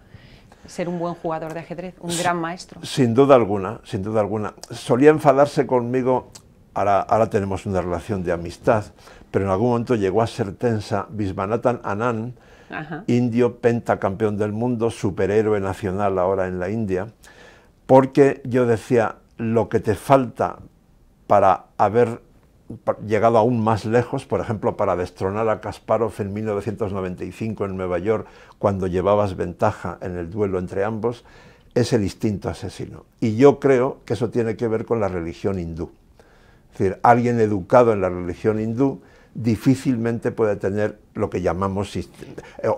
ser un buen jugador de ajedrez, un gran maestro? Sin duda alguna, sin duda alguna. Solía enfadarse conmigo, ahora tenemos una relación de amistad, pero en algún momento llegó a ser tensa. Viswanathan Anand, indio pentacampeón del mundo, superhéroe nacional ahora en la India, porque yo decía, lo que te falta para haber llegado aún más lejos, por ejemplo, para destronar a Kasparov en 1995 en Nueva York, cuando llevabas ventaja en el duelo entre ambos, es el instinto asesino. Y yo creo que eso tiene que ver con la religión hindú. Es decir, alguien educado en la religión hindú difícilmente puede tener lo que llamamos,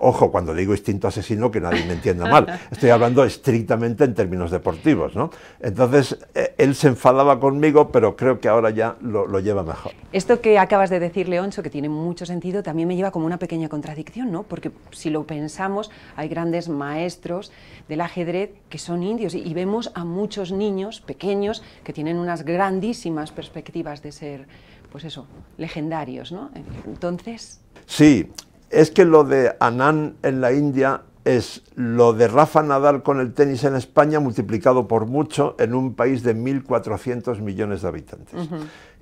ojo, cuando digo instinto asesino, que nadie me entienda mal, estoy hablando estrictamente en términos deportivos, ¿no? Entonces, él se enfadaba conmigo, pero creo que ahora ya lo lleva mejor. Esto que acabas de decir, Leoncho, que tiene mucho sentido, también me lleva como una pequeña contradicción, ¿no? Porque si lo pensamos, hay grandes maestros del ajedrez que son indios y vemos a muchos niños pequeños que tienen unas grandísimas perspectivas de ser, pues eso, legendarios, ¿no? Entonces... Sí, es que lo de Anand en la India es lo de Rafa Nadal con el tenis en España multiplicado por mucho en un país de 1.400 millones de habitantes.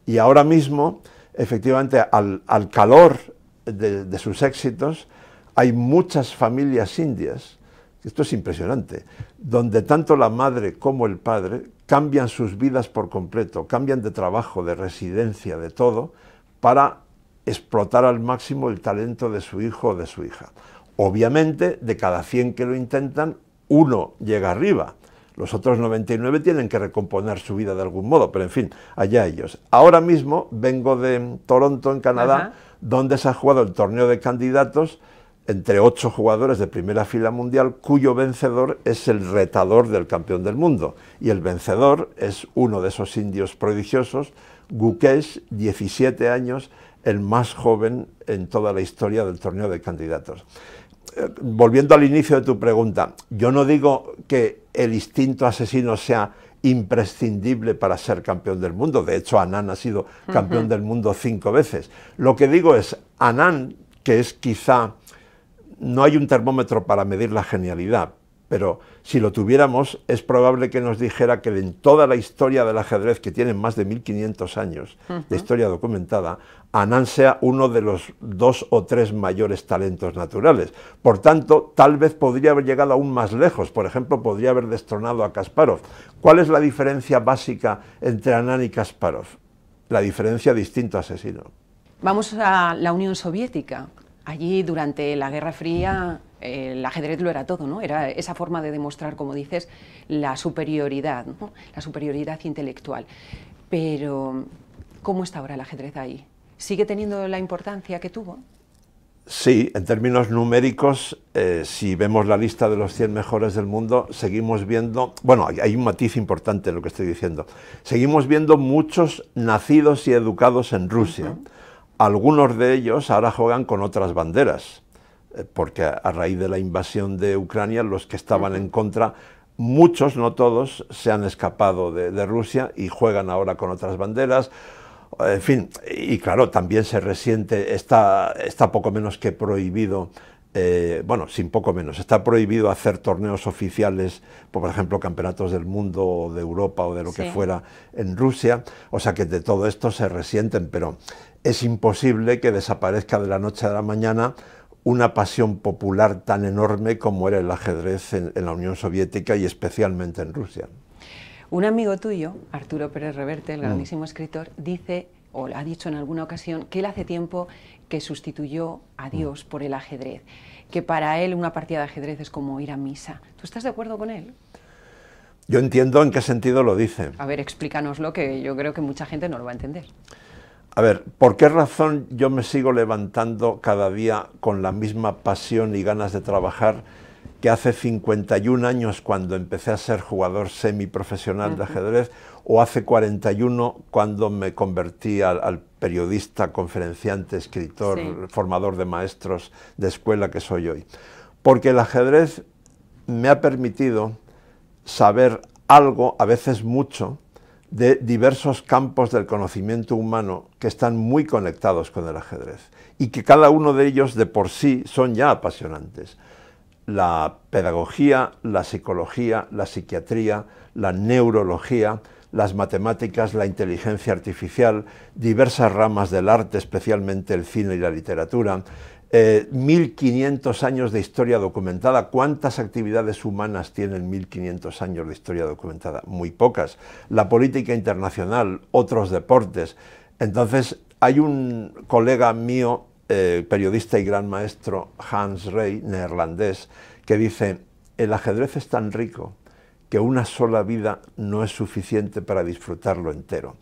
Y ahora mismo, efectivamente, al calor de sus éxitos, hay muchas familias indias, esto es impresionante, donde tanto la madre como el padre cambian sus vidas por completo, cambian de trabajo, de residencia, de todo, para explotar al máximo el talento de su hijo o de su hija. Obviamente, de cada 100 que lo intentan, uno llega arriba. Los otros 99 tienen que recomponer su vida de algún modo, pero en fin, allá ellos. Ahora mismo vengo de Toronto, en Canadá, donde se ha jugado el torneo de candidatos entre 8 jugadores de primera fila mundial, cuyo vencedor es el retador del campeón del mundo. Y el vencedor es uno de esos indios prodigiosos, Gukesh, 17 años, el más joven en toda la historia del torneo de candidatos. Volviendo al inicio de tu pregunta, yo no digo que el instinto asesino sea imprescindible para ser campeón del mundo. De hecho, Anand ha sido campeón del mundo 5 veces. Lo que digo es, Anand, que es quizá no hay un termómetro para medir la genialidad, pero si lo tuviéramos, es probable que nos dijera que en toda la historia del ajedrez, que tiene más de 1500 años de historia documentada, Anand sea uno de los 2 o 3 mayores talentos naturales. Por tanto, tal vez podría haber llegado aún más lejos. Por ejemplo, podría haber destronado a Kasparov. ¿Cuál es la diferencia básica entre Anand y Kasparov? La diferencia de instinto asesino. Vamos a la Unión Soviética. Allí, durante la Guerra Fría, el ajedrez lo era todo, ¿no? Era esa forma de demostrar, como dices, la superioridad, ¿no? La superioridad intelectual. Pero, ¿cómo está ahora el ajedrez ahí? ¿Sigue teniendo la importancia que tuvo? Sí, en términos numéricos, si vemos la lista de los 100 mejores del mundo, seguimos viendo, bueno, hay un matiz importante en lo que estoy diciendo, seguimos viendo muchos nacidos y educados en Rusia. Algunos de ellos ahora juegan con otras banderas, porque a raíz de la invasión de Ucrania, los que estaban en contra, muchos, no todos, se han escapado de Rusia y juegan ahora con otras banderas. En fin, y claro, también se resiente, está poco menos que prohibido, bueno, sin poco menos, está prohibido hacer torneos oficiales, por ejemplo, campeonatos del mundo o de Europa o de lo que fuera en Rusia, o sea que de todo esto se resienten, pero es imposible que desaparezca de la noche a la mañana una pasión popular tan enorme como era el ajedrez en la Unión Soviética y especialmente en Rusia. Un amigo tuyo, Arturo Pérez Reverte, el grandísimo escritor, dice, o ha dicho en alguna ocasión, que él hace tiempo que sustituyó a Dios por el ajedrez, que para él una partida de ajedrez es como ir a misa. ¿Tú estás de acuerdo con él? Yo entiendo en qué sentido lo dice. A ver, explícanoslo, que yo creo que mucha gente no lo va a entender. A ver, ¿por qué razón yo me sigo levantando cada día con la misma pasión y ganas de trabajar que hace 51 años cuando empecé a ser jugador semiprofesional de ajedrez, o hace 41 cuando me convertí al periodista, conferenciante, escritor, formador de maestros de escuela que soy hoy? Porque el ajedrez me ha permitido saber algo, a veces mucho, de diversos campos del conocimiento humano que están muy conectados con el ajedrez y que cada uno de ellos de por sí son ya apasionantes. La pedagogía, la psicología, la psiquiatría, la neurología, las matemáticas, la inteligencia artificial, diversas ramas del arte, especialmente el cine y la literatura, 1500 años de historia documentada. ¿Cuántas actividades humanas tienen 1500 años de historia documentada? Muy pocas. La política internacional, otros deportes. Entonces, hay un colega mío, periodista y gran maestro, Hans Rey, neerlandés, que dice: el ajedrez es tan rico que una sola vida no es suficiente para disfrutarlo entero.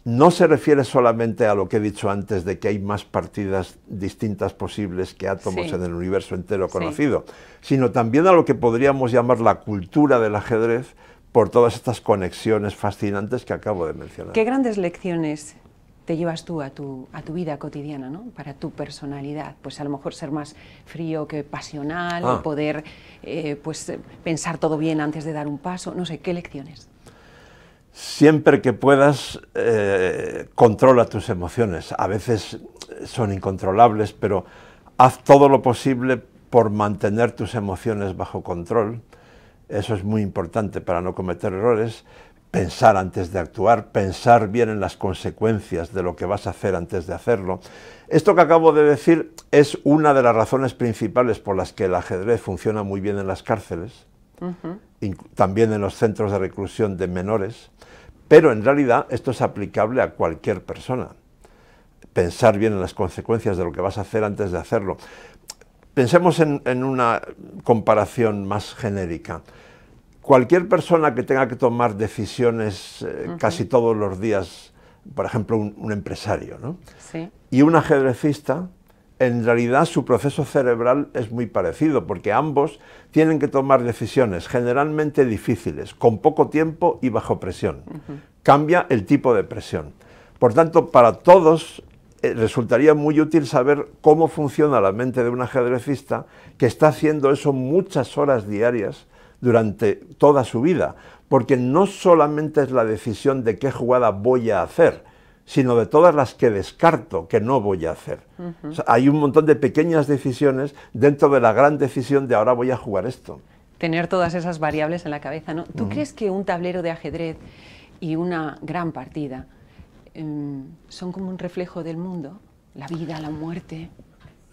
No se refiere solamente a lo que he dicho antes de que hay más partidas distintas posibles que átomos en el universo entero conocido, sino también a lo que podríamos llamar la cultura del ajedrez por todas estas conexiones fascinantes que acabo de mencionar. ¿Qué grandes lecciones te llevas tú a tu vida cotidiana, ¿no? Para tu personalidad? Pues a lo mejor ser más frío que pasional, poder pues, pensar todo bien antes de dar un paso, no sé, ¿qué lecciones? Siempre que puedas, controla tus emociones. A veces son incontrolables, pero haz todo lo posible por mantener tus emociones bajo control. Eso es muy importante para no cometer errores. Pensar antes de actuar, pensar bien en las consecuencias de lo que vas a hacer antes de hacerlo. Esto que acabo de decir es una de las razones principales por las que el ajedrez funciona muy bien en las cárceles, también en los centros de reclusión de menores, pero en realidad esto es aplicable a cualquier persona. Pensar bien en las consecuencias de lo que vas a hacer antes de hacerlo. Pensemos en una comparación más genérica. Cualquier persona que tenga que tomar decisiones casi todos los días, por ejemplo un empresario, ¿no? Y un ajedrecista, en realidad su proceso cerebral es muy parecido, porque ambos tienen que tomar decisiones generalmente difíciles, con poco tiempo y bajo presión. Cambia el tipo de presión. Por tanto, para todos resultaría muy útil saber cómo funciona la mente de un ajedrecista que está haciendo eso muchas horas diarias durante toda su vida, porque no solamente es la decisión de qué jugada voy a hacer, sino de todas las que descarto, que no voy a hacer. O sea, hay un montón de pequeñas decisiones dentro de la gran decisión de ahora voy a jugar esto. Tener todas esas variables en la cabeza, ¿no? ¿Tú crees que un tablero de ajedrez y una gran partida son como un reflejo del mundo? La vida, la muerte.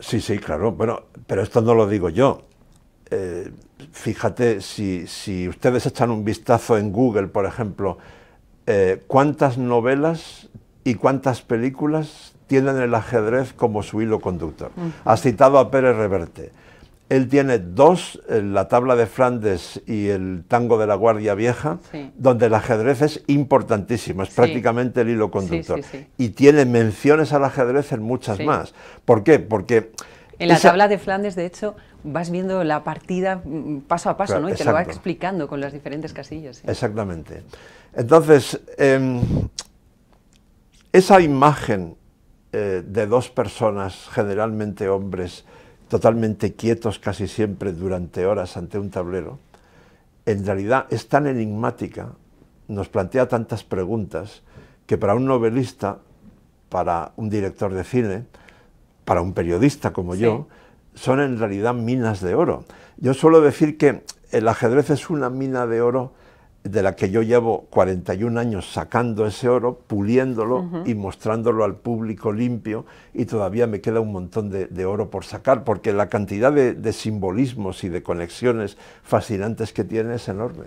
Sí, sí, claro. Bueno, pero esto no lo digo yo. Fíjate, si ustedes echan un vistazo en Google, por ejemplo, cuántas novelas y cuántas películas tienen el ajedrez como su hilo conductor. Has citado a Pérez Reverte. Él tiene dos, la tabla de Flandes y el tango de la Guardia Vieja, sí, donde el ajedrez es importantísimo, es prácticamente el hilo conductor. Y tiene menciones al ajedrez en muchas más. ¿Por qué? Porque en la tabla de Flandes, de hecho, vas viendo la partida paso a paso, claro, ¿no? Y te lo va explicando con las diferentes casillas. Sí. Exactamente. Entonces, esa imagen de dos personas, generalmente hombres, totalmente quietos casi siempre durante horas ante un tablero, en realidad es tan enigmática, nos plantea tantas preguntas, que para un novelista, para un director de cine, para un periodista como yo, son en realidad minas de oro. Yo suelo decir que el ajedrez es una mina de oro de la que yo llevo 41 años sacando ese oro, puliéndolo y mostrándolo al público limpio, y todavía me queda un montón de oro por sacar, porque la cantidad de simbolismos y de conexiones fascinantes que tiene es enorme.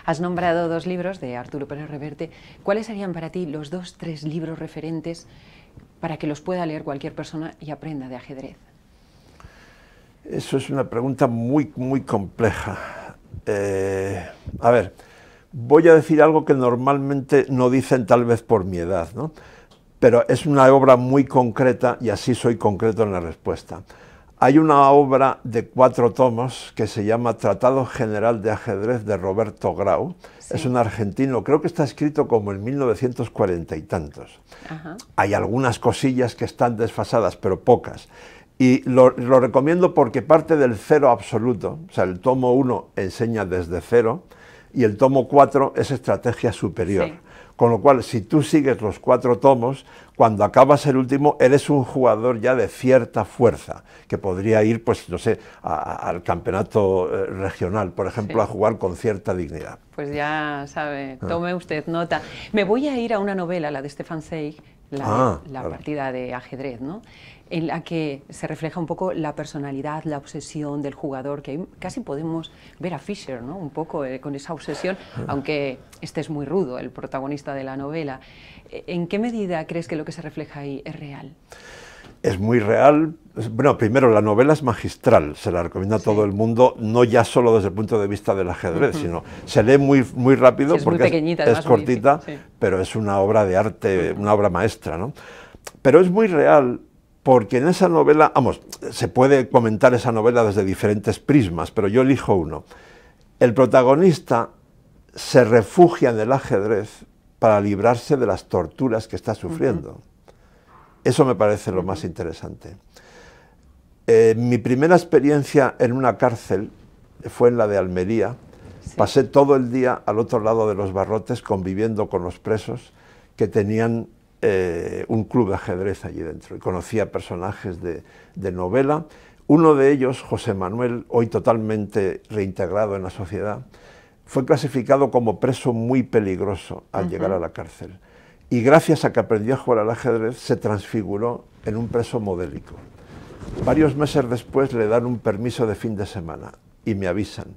Has nombrado dos libros de Arturo Pérez Reverte. ¿Cuáles serían para ti los 2 o 3 libros referentes para que los pueda leer cualquier persona y aprenda de ajedrez? Eso es una pregunta muy, muy compleja. A ver, voy a decir algo que normalmente no dicen, tal vez por mi edad, ¿no? Pero es una obra muy concreta y así soy concreto en la respuesta. Hay una obra de 4 tomos que se llama Tratado General de Ajedrez de Roberto Grau. Sí. Es un argentino, creo que está escrito como en 1940 y tantos. Hay algunas cosillas que están desfasadas, pero pocas. Y lo recomiendo porque parte del cero absoluto, o sea, el tomo 1 enseña desde cero y el tomo 4 es estrategia superior. Sí. Con lo cual, si tú sigues los 4 tomos, cuando acabas el último, eres un jugador ya de cierta fuerza, que podría ir, pues, no sé, al campeonato regional, por ejemplo, a jugar con cierta dignidad. Pues ya sabe, tome usted nota. Me voy a ir a una novela, la de Stefan Zweig, la partida de ajedrez, ¿no? En la que se refleja un poco la personalidad, la obsesión del jugador, que casi podemos ver a Fischer, ¿no? Un poco con esa obsesión, aunque este es muy rudo, el protagonista de la novela. ¿En qué medida crees que lo que se refleja ahí es real? Es muy real. Bueno, primero, la novela es magistral, se la recomiendo a todo el mundo, no ya solo desde el punto de vista del ajedrez, sino se lee muy rápido, sí, porque es cortita, pero es una obra de arte, una obra maestra, ¿no? Pero es muy real porque en esa novela, vamos, se puede comentar esa novela desde diferentes prismas, pero yo elijo uno. El protagonista se refugia en el ajedrez para librarse de las torturas que está sufriendo. Eso me parece lo más interesante. Mi primera experiencia en una cárcel fue en la de Almería. Sí. Pasé todo el día al otro lado de los barrotes conviviendo con los presos que tenían un club de ajedrez allí dentro, y conocía personajes de novela. Uno de ellos, José Manuel, hoy totalmente reintegrado en la sociedad, fue clasificado como preso muy peligroso al llegar a la cárcel, y gracias a que aprendió a jugar al ajedrez se transfiguró en un preso modélico. Varios meses después le dan un permiso de fin de semana y me avisan: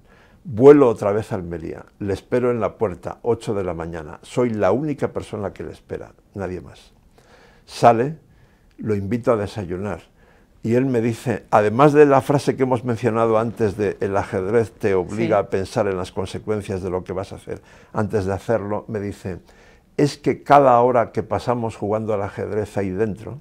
vuelo otra vez a Almería, le espero en la puerta, 8 de la mañana, soy la única persona que le espera, nadie más. Sale, lo invito a desayunar y él me dice, además de la frase que hemos mencionado antes de el ajedrez te obliga a pensar en las consecuencias de lo que vas a hacer antes de hacerlo, me dice, es que cada hora que pasamos jugando al ajedrez ahí dentro,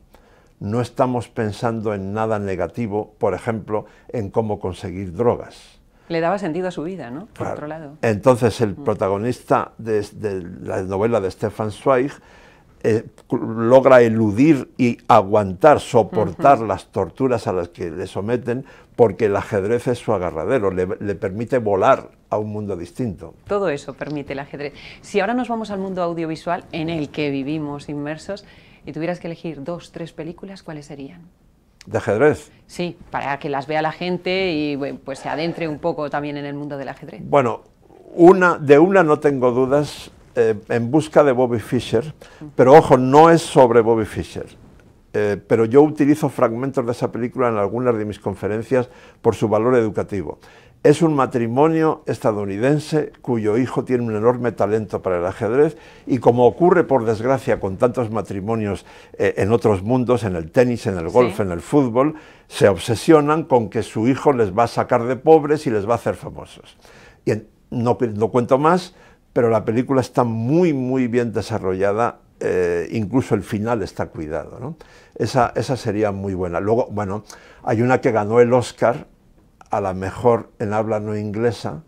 no estamos pensando en nada negativo, por ejemplo, en cómo conseguir drogas. Le daba sentido a su vida, ¿no? Por otro lado. Entonces el protagonista de la novela de Stefan Zweig logra eludir y aguantar, soportar las torturas a las que le someten, porque el ajedrez es su agarradero, le permite volar a un mundo distinto. Todo eso permite el ajedrez. Si ahora nos vamos al mundo audiovisual en el que vivimos inmersos, y tuvieras que elegir 2, 3 películas, ¿cuáles serían? ¿De ajedrez? Sí, para que las vea la gente y bueno, pues se adentre un poco también en el mundo del ajedrez. Bueno, de una no tengo dudas, En busca de Bobby Fischer, pero ojo, no es sobre Bobby Fischer. Pero yo utilizo fragmentos de esa película en algunas de mis conferencias por su valor educativo. Es un matrimonio estadounidense cuyo hijo tiene un enorme talento para el ajedrez y, como ocurre por desgracia con tantos matrimonios en otros mundos, en el tenis, en el golf, en el fútbol, se obsesionan con que su hijo les va a sacar de pobres y les va a hacer famosos. Y no cuento más, pero la película está muy, muy bien desarrollada. Incluso el final está cuidado, ¿no? Esa sería muy buena. Luego, bueno, hay una que ganó el Oscar a la mejor en habla no inglesa,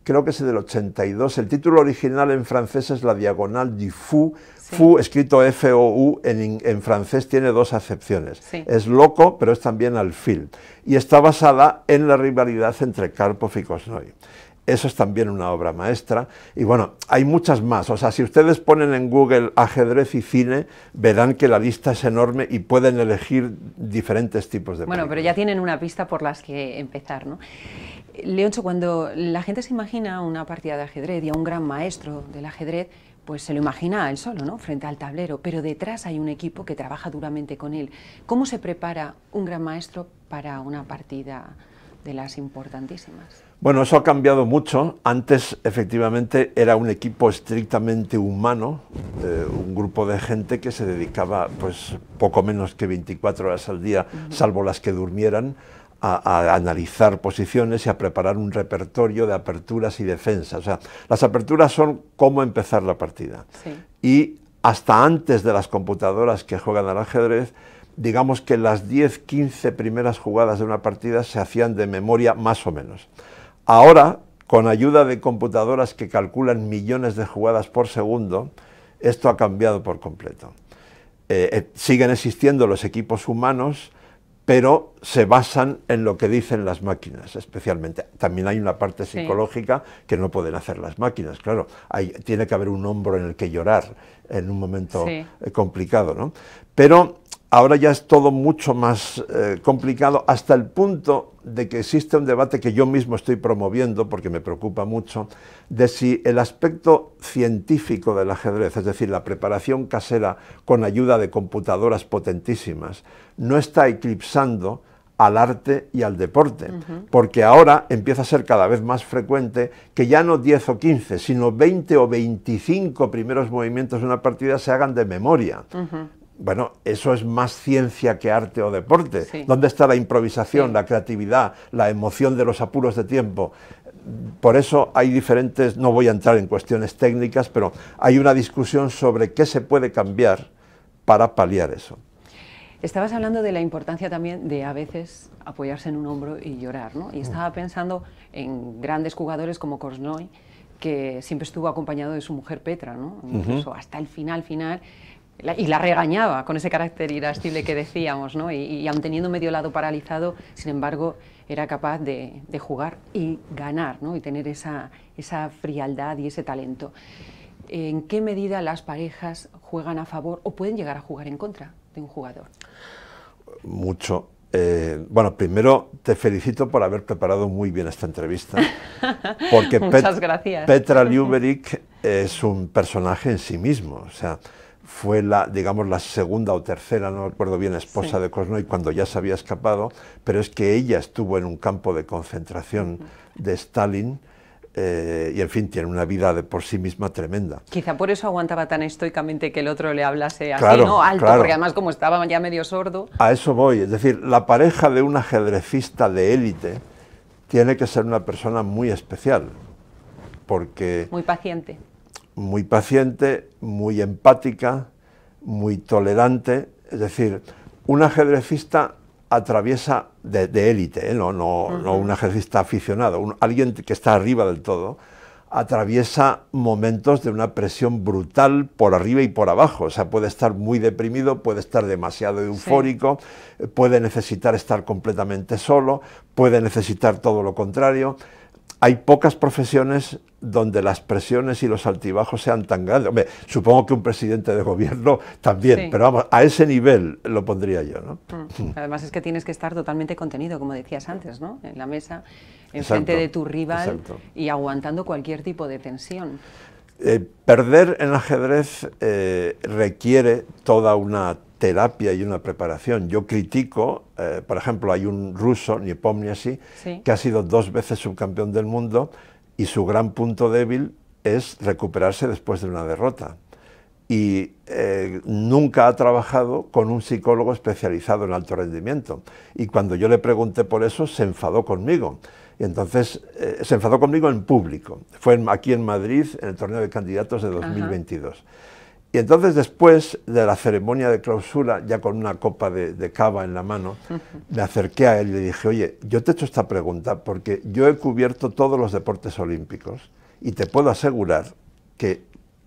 creo que es del 82, el título original en francés es La Diagonal du Fou, Fou escrito F-O-U, en francés tiene 2 acepciones, es loco, pero es también alfil, y está basada en la rivalidad entre Karpov y Kosnoy. Eso es también una obra maestra, y bueno, hay muchas más. O sea, si ustedes ponen en Google ajedrez y cine, verán que la lista es enorme y pueden elegir diferentes tipos de películas. Bueno, pero ya tienen una pista por las que empezar, ¿no? Leoncho, cuando la gente se imagina una partida de ajedrez y a un gran maestro del ajedrez, pues se lo imagina a él solo, ¿no?, frente al tablero, pero detrás hay un equipo que trabaja duramente con él. ¿Cómo se prepara un gran maestro para una partida de las importantísimas? Bueno, eso ha cambiado mucho. Antes, efectivamente, era un equipo estrictamente humano, un grupo de gente que se dedicaba, pues, poco menos que 24 horas al día, salvo las que durmieran, a analizar posiciones y a preparar un repertorio de aperturas y defensas. O sea, las aperturas son cómo empezar la partida. Y hasta antes de las computadoras que juegan al ajedrez, digamos que las 10, 15 primeras jugadas de una partida se hacían de memoria más o menos. Ahora, con ayuda de computadoras que calculan millones de jugadas por segundo, esto ha cambiado por completo. Siguen existiendo los equipos humanos, pero se basan en lo que dicen las máquinas, especialmente. También hay una parte psicológica que no pueden hacer las máquinas, claro. Tiene que haber un hombro en el que llorar en un momento complicado, ¿no? Pero ahora ya es todo mucho más complicado, hasta el punto de que existe un debate que yo mismo estoy promoviendo, porque me preocupa mucho, de si el aspecto científico del ajedrez, es decir, la preparación casera con ayuda de computadoras potentísimas, no está eclipsando al arte y al deporte, porque ahora empieza a ser cada vez más frecuente que ya no 10 o 15, sino 20 o 25 primeros movimientos de una partida se hagan de memoria. Bueno, eso es más ciencia que arte o deporte. ¿Dónde está la improvisación, la creatividad, la emoción de los apuros de tiempo? Por eso hay diferentes, no voy a entrar en cuestiones técnicas, pero hay una discusión sobre qué se puede cambiar para paliar eso. Estabas hablando de la importancia también de a veces apoyarse en un hombro y llorar, ¿no? Y estaba pensando en grandes jugadores como Kosnoy, que siempre estuvo acompañado de su mujer Petra, ¿no? Incluso hasta el final, y la regañaba con ese carácter irascible que decíamos, ¿no? Y aun teniendo medio lado paralizado, sin embargo, era capaz de jugar y ganar, ¿no? Y tener esa frialdad y ese talento. ¿En qué medida las parejas juegan a favor o pueden llegar a jugar en contra de un jugador? Mucho. Bueno, primero te felicito por haber preparado muy bien esta entrevista, porque muchas gracias. Petra Ljuberic es un personaje en sí mismo, o sea, fue digamos, la segunda o tercera, no recuerdo bien, esposa de Kosnoy cuando ya se había escapado, pero es que ella estuvo en un campo de concentración de Stalin, y en fin, tiene una vida de por sí misma tremenda. Quizá por eso aguantaba tan estoicamente que el otro le hablase así, ¿no? Alto, porque además como estaba ya medio sordo. A eso voy, es decir, la pareja de un ajedrecista de élite tiene que ser una persona muy especial, porque... Muy paciente. Muy paciente, muy empática, muy tolerante, es decir, un ajedrecista atraviesa de élite, no un ajedrecista aficionado, alguien que está arriba del todo, atraviesa momentos de una presión brutal por arriba y por abajo, o sea, puede estar muy deprimido, puede estar demasiado eufórico, puede necesitar estar completamente solo, puede necesitar todo lo contrario. hay pocas profesiones donde las presiones y los altibajos sean tan grandes. Hombre, supongo que un presidente de gobierno también, sí, pero vamos, a ese nivel lo pondría yo, ¿no? Además es que tienes que estar totalmente contenido, como decías antes, ¿no? En la mesa, enfrente de tu rival, exacto, y aguantando cualquier tipo de tensión. Perder en ajedrez requiere toda una terapia y una preparación. Yo critico, por ejemplo, hay un ruso, Nepomniachtchi, sí, que ha sido 2 veces subcampeón del mundo y su gran punto débil es recuperarse después de una derrota. Y nunca ha trabajado con un psicólogo especializado en alto rendimiento. Y cuando yo le pregunté por eso, se enfadó conmigo. Y entonces se enfadó conmigo en público. Fue aquí en Madrid, en el torneo de candidatos de 2022. Ajá. Y entonces después de la ceremonia de clausura, ya con una copa de cava en la mano, me acerqué a él y le dije, oye, yo te he hecho esta pregunta porque yo he cubierto todos los deportes olímpicos y te puedo asegurar que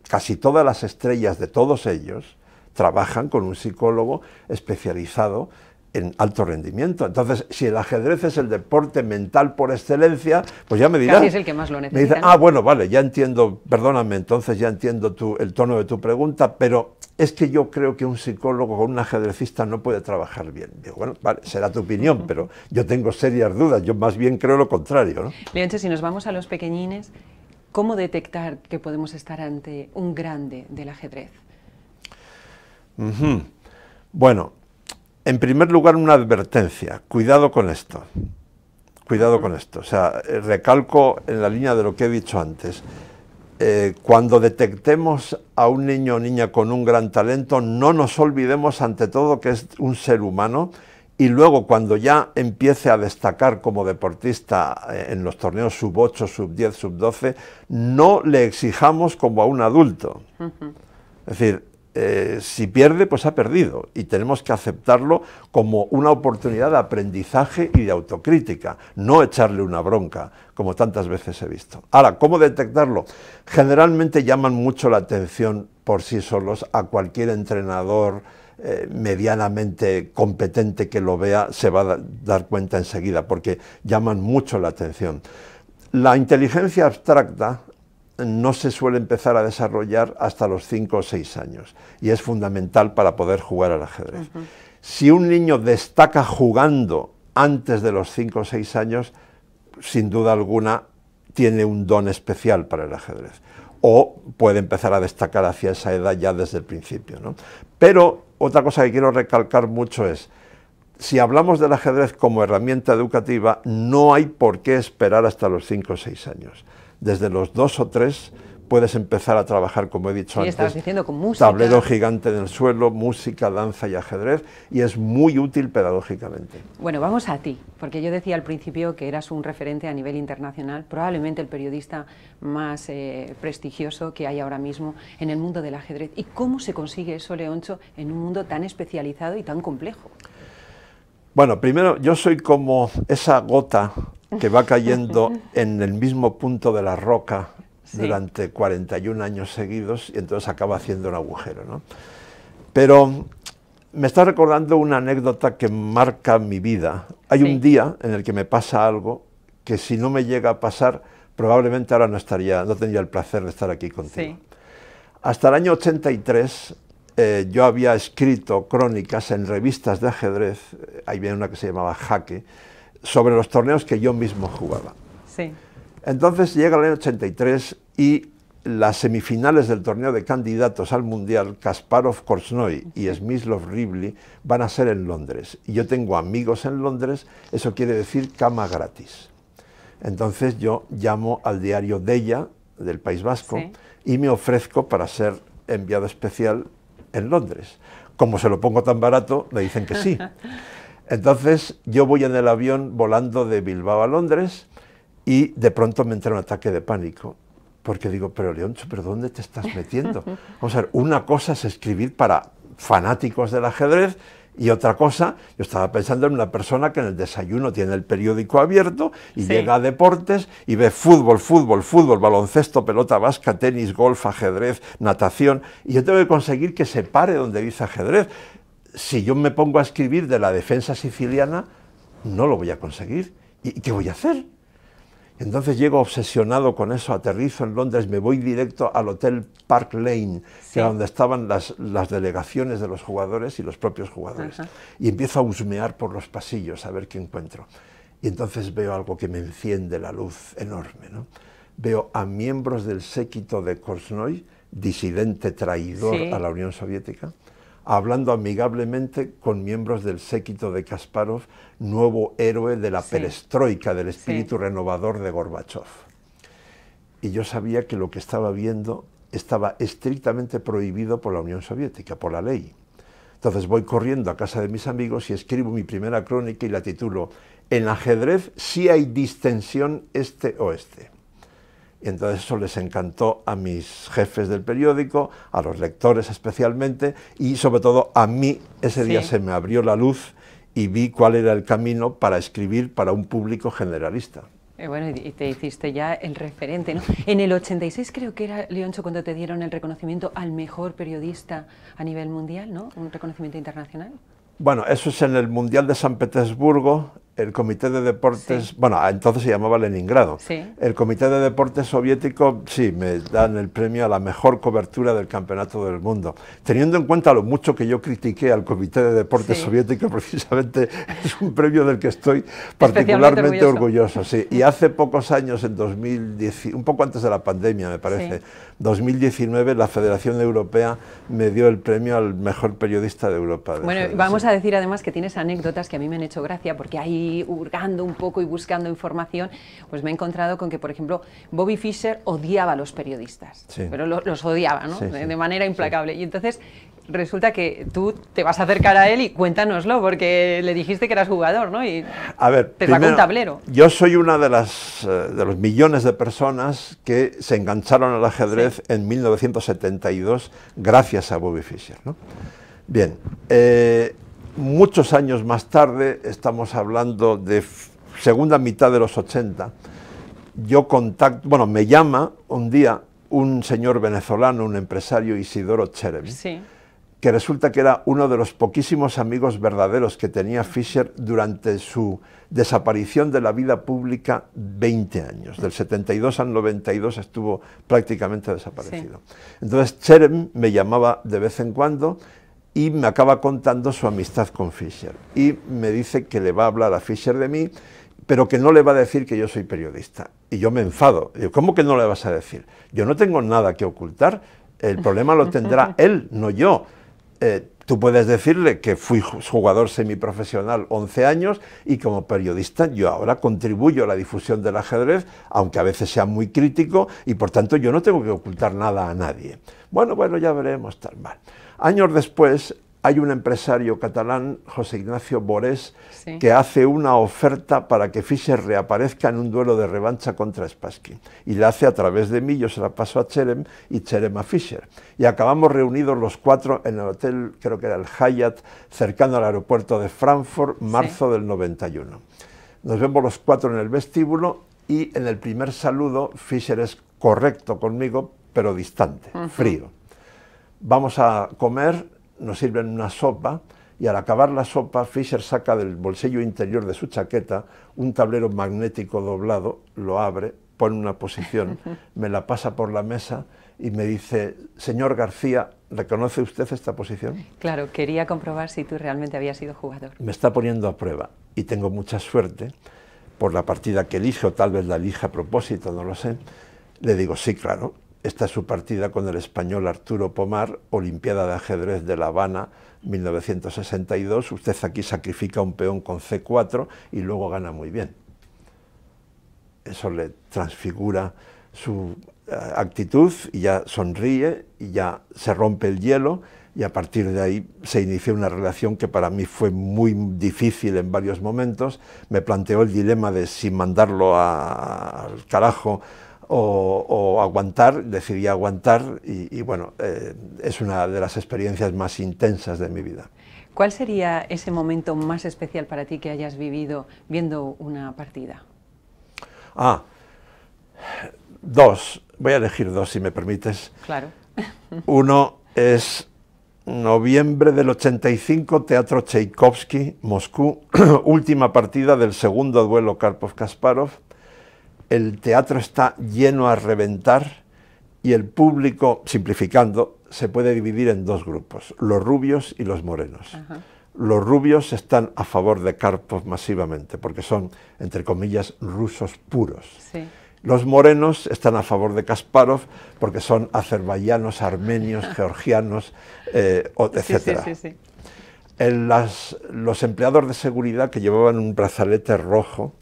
casi todas las estrellas de todos ellos trabajan con un psicólogo especializado en alto rendimiento. Entonces, si el ajedrez es el deporte mental por excelencia, pues ya me dirás. Casi es el que más lo necesita. Me dice, ah, bueno, vale, ya entiendo, perdóname, entonces ya entiendo el tono de tu pregunta, pero es que yo creo que un psicólogo con un ajedrecista no puede trabajar bien. Digo, bueno, vale, será tu opinión, pero yo tengo serias dudas, yo más bien creo lo contrario, ¿no? Leonche, si nos vamos a los pequeñines, ¿cómo detectar que podemos estar ante un grande del ajedrez? Bueno, en primer lugar, una advertencia, cuidado con esto, cuidado con esto. O sea, recalco en la línea de lo que he dicho antes, cuando detectemos a un niño o niña con un gran talento, no nos olvidemos ante todo que es un ser humano, y luego cuando ya empiece a destacar como deportista en los torneos sub-8, sub-10, sub-12, no le exijamos como a un adulto. Es decir, si pierde, pues ha perdido, y tenemos que aceptarlo como una oportunidad de aprendizaje y de autocrítica, no echarle una bronca, como tantas veces he visto. Ahora, ¿cómo detectarlo? Generalmente llaman mucho la atención por sí solos. A cualquier entrenador medianamente competente que lo vea se va a dar cuenta enseguida, porque llaman mucho la atención. La inteligencia abstracta no se suele empezar a desarrollar hasta los 5 o 6 años, y es fundamental para poder jugar al ajedrez. Si un niño destaca jugando antes de los 5 o 6 años, sin duda alguna tiene un don especial para el ajedrez, o puede empezar a destacar hacia esa edad ya desde el principio, ¿no? Pero otra cosa que quiero recalcar mucho es, si hablamos del ajedrez como herramienta educativa, no hay por qué esperar hasta los 5 o 6 años. Desde los 2 o 3 puedes empezar a trabajar, como he dicho antes, estabas diciendo, con música, tablero gigante en el suelo, música, danza y ajedrez, y es muy útil pedagógicamente. Bueno, vamos a ti, porque yo decía al principio que eras un referente a nivel internacional, probablemente el periodista más prestigioso que hay ahora mismo en el mundo del ajedrez. ¿Y cómo se consigue eso, Leoncho, en un mundo tan especializado y tan complejo? Bueno, primero, yo soy como esa gota que va cayendo en el mismo punto de la roca durante 41 años seguidos, y entonces acaba haciendo un agujero, ¿no? Pero me está recordando una anécdota que marca mi vida. Hay un día en el que me pasa algo que, si no me llega a pasar, probablemente ahora no tendría el placer de estar aquí contigo. Hasta el año 83 yo había escrito crónicas en revistas de ajedrez, ahí viene una que se llamaba Jaque, sobre los torneos que yo mismo jugaba. Entonces llega el año 83 y las semifinales del torneo de candidatos al Mundial, Kasparov-Korchnoi y Smyslov-Rivli, van a ser en Londres. Y yo tengo amigos en Londres, eso quiere decir cama gratis. Entonces yo llamo al diario Deia, del País Vasco, y me ofrezco para ser enviado especial en Londres. Como se lo pongo tan barato, me dicen que sí. Entonces yo voy en el avión volando de Bilbao a Londres y de pronto me entra un ataque de pánico, porque digo, pero Leoncho, ¿pero dónde te estás metiendo? Vamos a ver, una cosa es escribir para fanáticos del ajedrez y otra cosa, yo estaba pensando en una persona que en el desayuno tiene el periódico abierto y llega a deportes y ve fútbol, baloncesto, pelota vasca, tenis, golf, ajedrez, natación, y yo tengo que conseguir que se pare donde dice ajedrez. Si yo me pongo a escribir de la defensa siciliana, no lo voy a conseguir. ¿Y qué voy a hacer? Entonces llego obsesionado con eso, aterrizo en Londres, me voy directo al Hotel Park Lane, que era donde estaban las delegaciones de los jugadores y los propios jugadores. Y empiezo a husmear por los pasillos a ver qué encuentro. Y entonces veo algo que me enciende la luz enorme, ¿no? Veo a miembros del séquito de Korchnoi, disidente traidor a la Unión Soviética, hablando amigablemente con miembros del séquito de Kasparov, nuevo héroe de la perestroika, del espíritu renovador de Gorbachov. Y yo sabía que lo que estaba viendo estaba estrictamente prohibido por la Unión Soviética, por la ley. Entonces voy corriendo a casa de mis amigos y escribo mi primera crónica y la titulo "En ajedrez sí hay distensión este-oeste". Y entonces eso les encantó a mis jefes del periódico, a los lectores especialmente, y sobre todo a mí ese día se me abrió la luz y vi cuál era el camino para escribir para un público generalista. Bueno, y te hiciste ya el referente, ¿no? En el 86 creo que era, Leoncho, cuando te dieron el reconocimiento al mejor periodista a nivel mundial, ¿no? Un reconocimiento internacional. Bueno, eso es en el Mundial de San Petersburgo, el Comité de Deportes, bueno, entonces se llamaba Leningrado. El Comité de Deportes soviético, sí, me dan el premio a la mejor cobertura del Campeonato del Mundo. Teniendo en cuenta lo mucho que yo critiqué al Comité de Deportes soviético, precisamente es un premio del que estoy particularmente orgulloso. Sí. Y hace pocos años, en 2010, un poco antes de la pandemia, me parece, 2019, la Federación Europea me dio el premio al mejor periodista de Europa. Bueno, vamos a decir además que tienes anécdotas que a mí me han hecho gracia, porque ahí hurgando un poco y buscando información, pues me he encontrado con que, por ejemplo, Bobby Fischer odiaba a los periodistas, pero los odiaba, ¿no? De manera implacable. Y entonces resulta que tú te vas a acercar a él y cuéntanoslo, porque le dijiste que eras jugador, ¿no? Y a ver, te sacó un tablero. Yo soy una de los millones de personas que se engancharon al ajedrez en 1972 gracias a Bobby Fischer, ¿no? Bien, muchos años más tarde, estamos hablando de segunda mitad de los 80, me llama un día un señor venezolano, un empresario, Isidoro Cherem, que resulta que era uno de los poquísimos amigos verdaderos que tenía Fischer durante su desaparición de la vida pública 20 años. Del 72 al 92 estuvo prácticamente desaparecido. Entonces Cherem me llamaba de vez en cuando y me acaba contando su amistad con Fischer. Y me dice que le va a hablar a Fischer de mí, pero que no le va a decir que yo soy periodista. Y yo me enfado. Digo, ¿cómo que no le vas a decir? Yo no tengo nada que ocultar. El problema lo tendrá él, no yo. Tú puedes decirle que fui jugador semiprofesional 11 años y como periodista yo ahora contribuyo a la difusión del ajedrez, aunque a veces sea muy crítico, y por tanto yo no tengo que ocultar nada a nadie. Bueno, ya veremos, tal, mal. Años después hay un empresario catalán, José Ignacio Borés, que hace una oferta para que Fischer reaparezca en un duelo de revancha contra Spassky. Y la hace a través de mí, yo se la paso a Cherem y Cherem a Fischer. Y acabamos reunidos los cuatro en el hotel, creo que era el Hyatt, cercano al aeropuerto de Frankfurt, marzo del 91. Nos vemos los cuatro en el vestíbulo y en el primer saludo Fischer es correcto conmigo, pero distante, frío. Vamos a comer, nos sirven una sopa y al acabar la sopa Fischer saca del bolsillo interior de su chaqueta un tablero magnético doblado, lo abre, pone una posición, me la pasa por la mesa y me dice, señor García, ¿reconoce usted esta posición? Claro, quería comprobar si tú realmente habías sido jugador. Me está poniendo a prueba y tengo mucha suerte por la partida que elige, o tal vez la elija a propósito, no lo sé. Le digo, sí, claro. Esta es su partida con el español Arturo Pomar, Olimpiada de Ajedrez de La Habana, 1962. Usted aquí sacrifica un peón con C4 y luego gana muy bien. Eso le transfigura su actitud y ya sonríe y ya se rompe el hielo y a partir de ahí se inició una relación que para mí fue muy difícil en varios momentos. Me planteó el dilema de si mandarlo al carajo o aguantar. Decidí aguantar y bueno, es una de las experiencias más intensas de mi vida. ¿Cuál sería ese momento más especial para ti que hayas vivido viendo una partida? Dos, voy a elegir dos si me permites. Claro. Uno es noviembre del 85, Teatro Tchaikovsky, Moscú, última partida del segundo duelo Karpov-Kasparov. el teatro está lleno a reventar y el público, simplificando, se puede dividir en dos grupos, los rubios y los morenos. Ajá. Los rubios están a favor de Karpov masivamente, porque son, entre comillas, rusos puros. Sí. Los morenos están a favor de Kasparov porque son azerbaiyanos, armenios, georgianos, etc. Sí, sí, sí, sí. Los empleados de seguridad que llevaban un brazalete rojo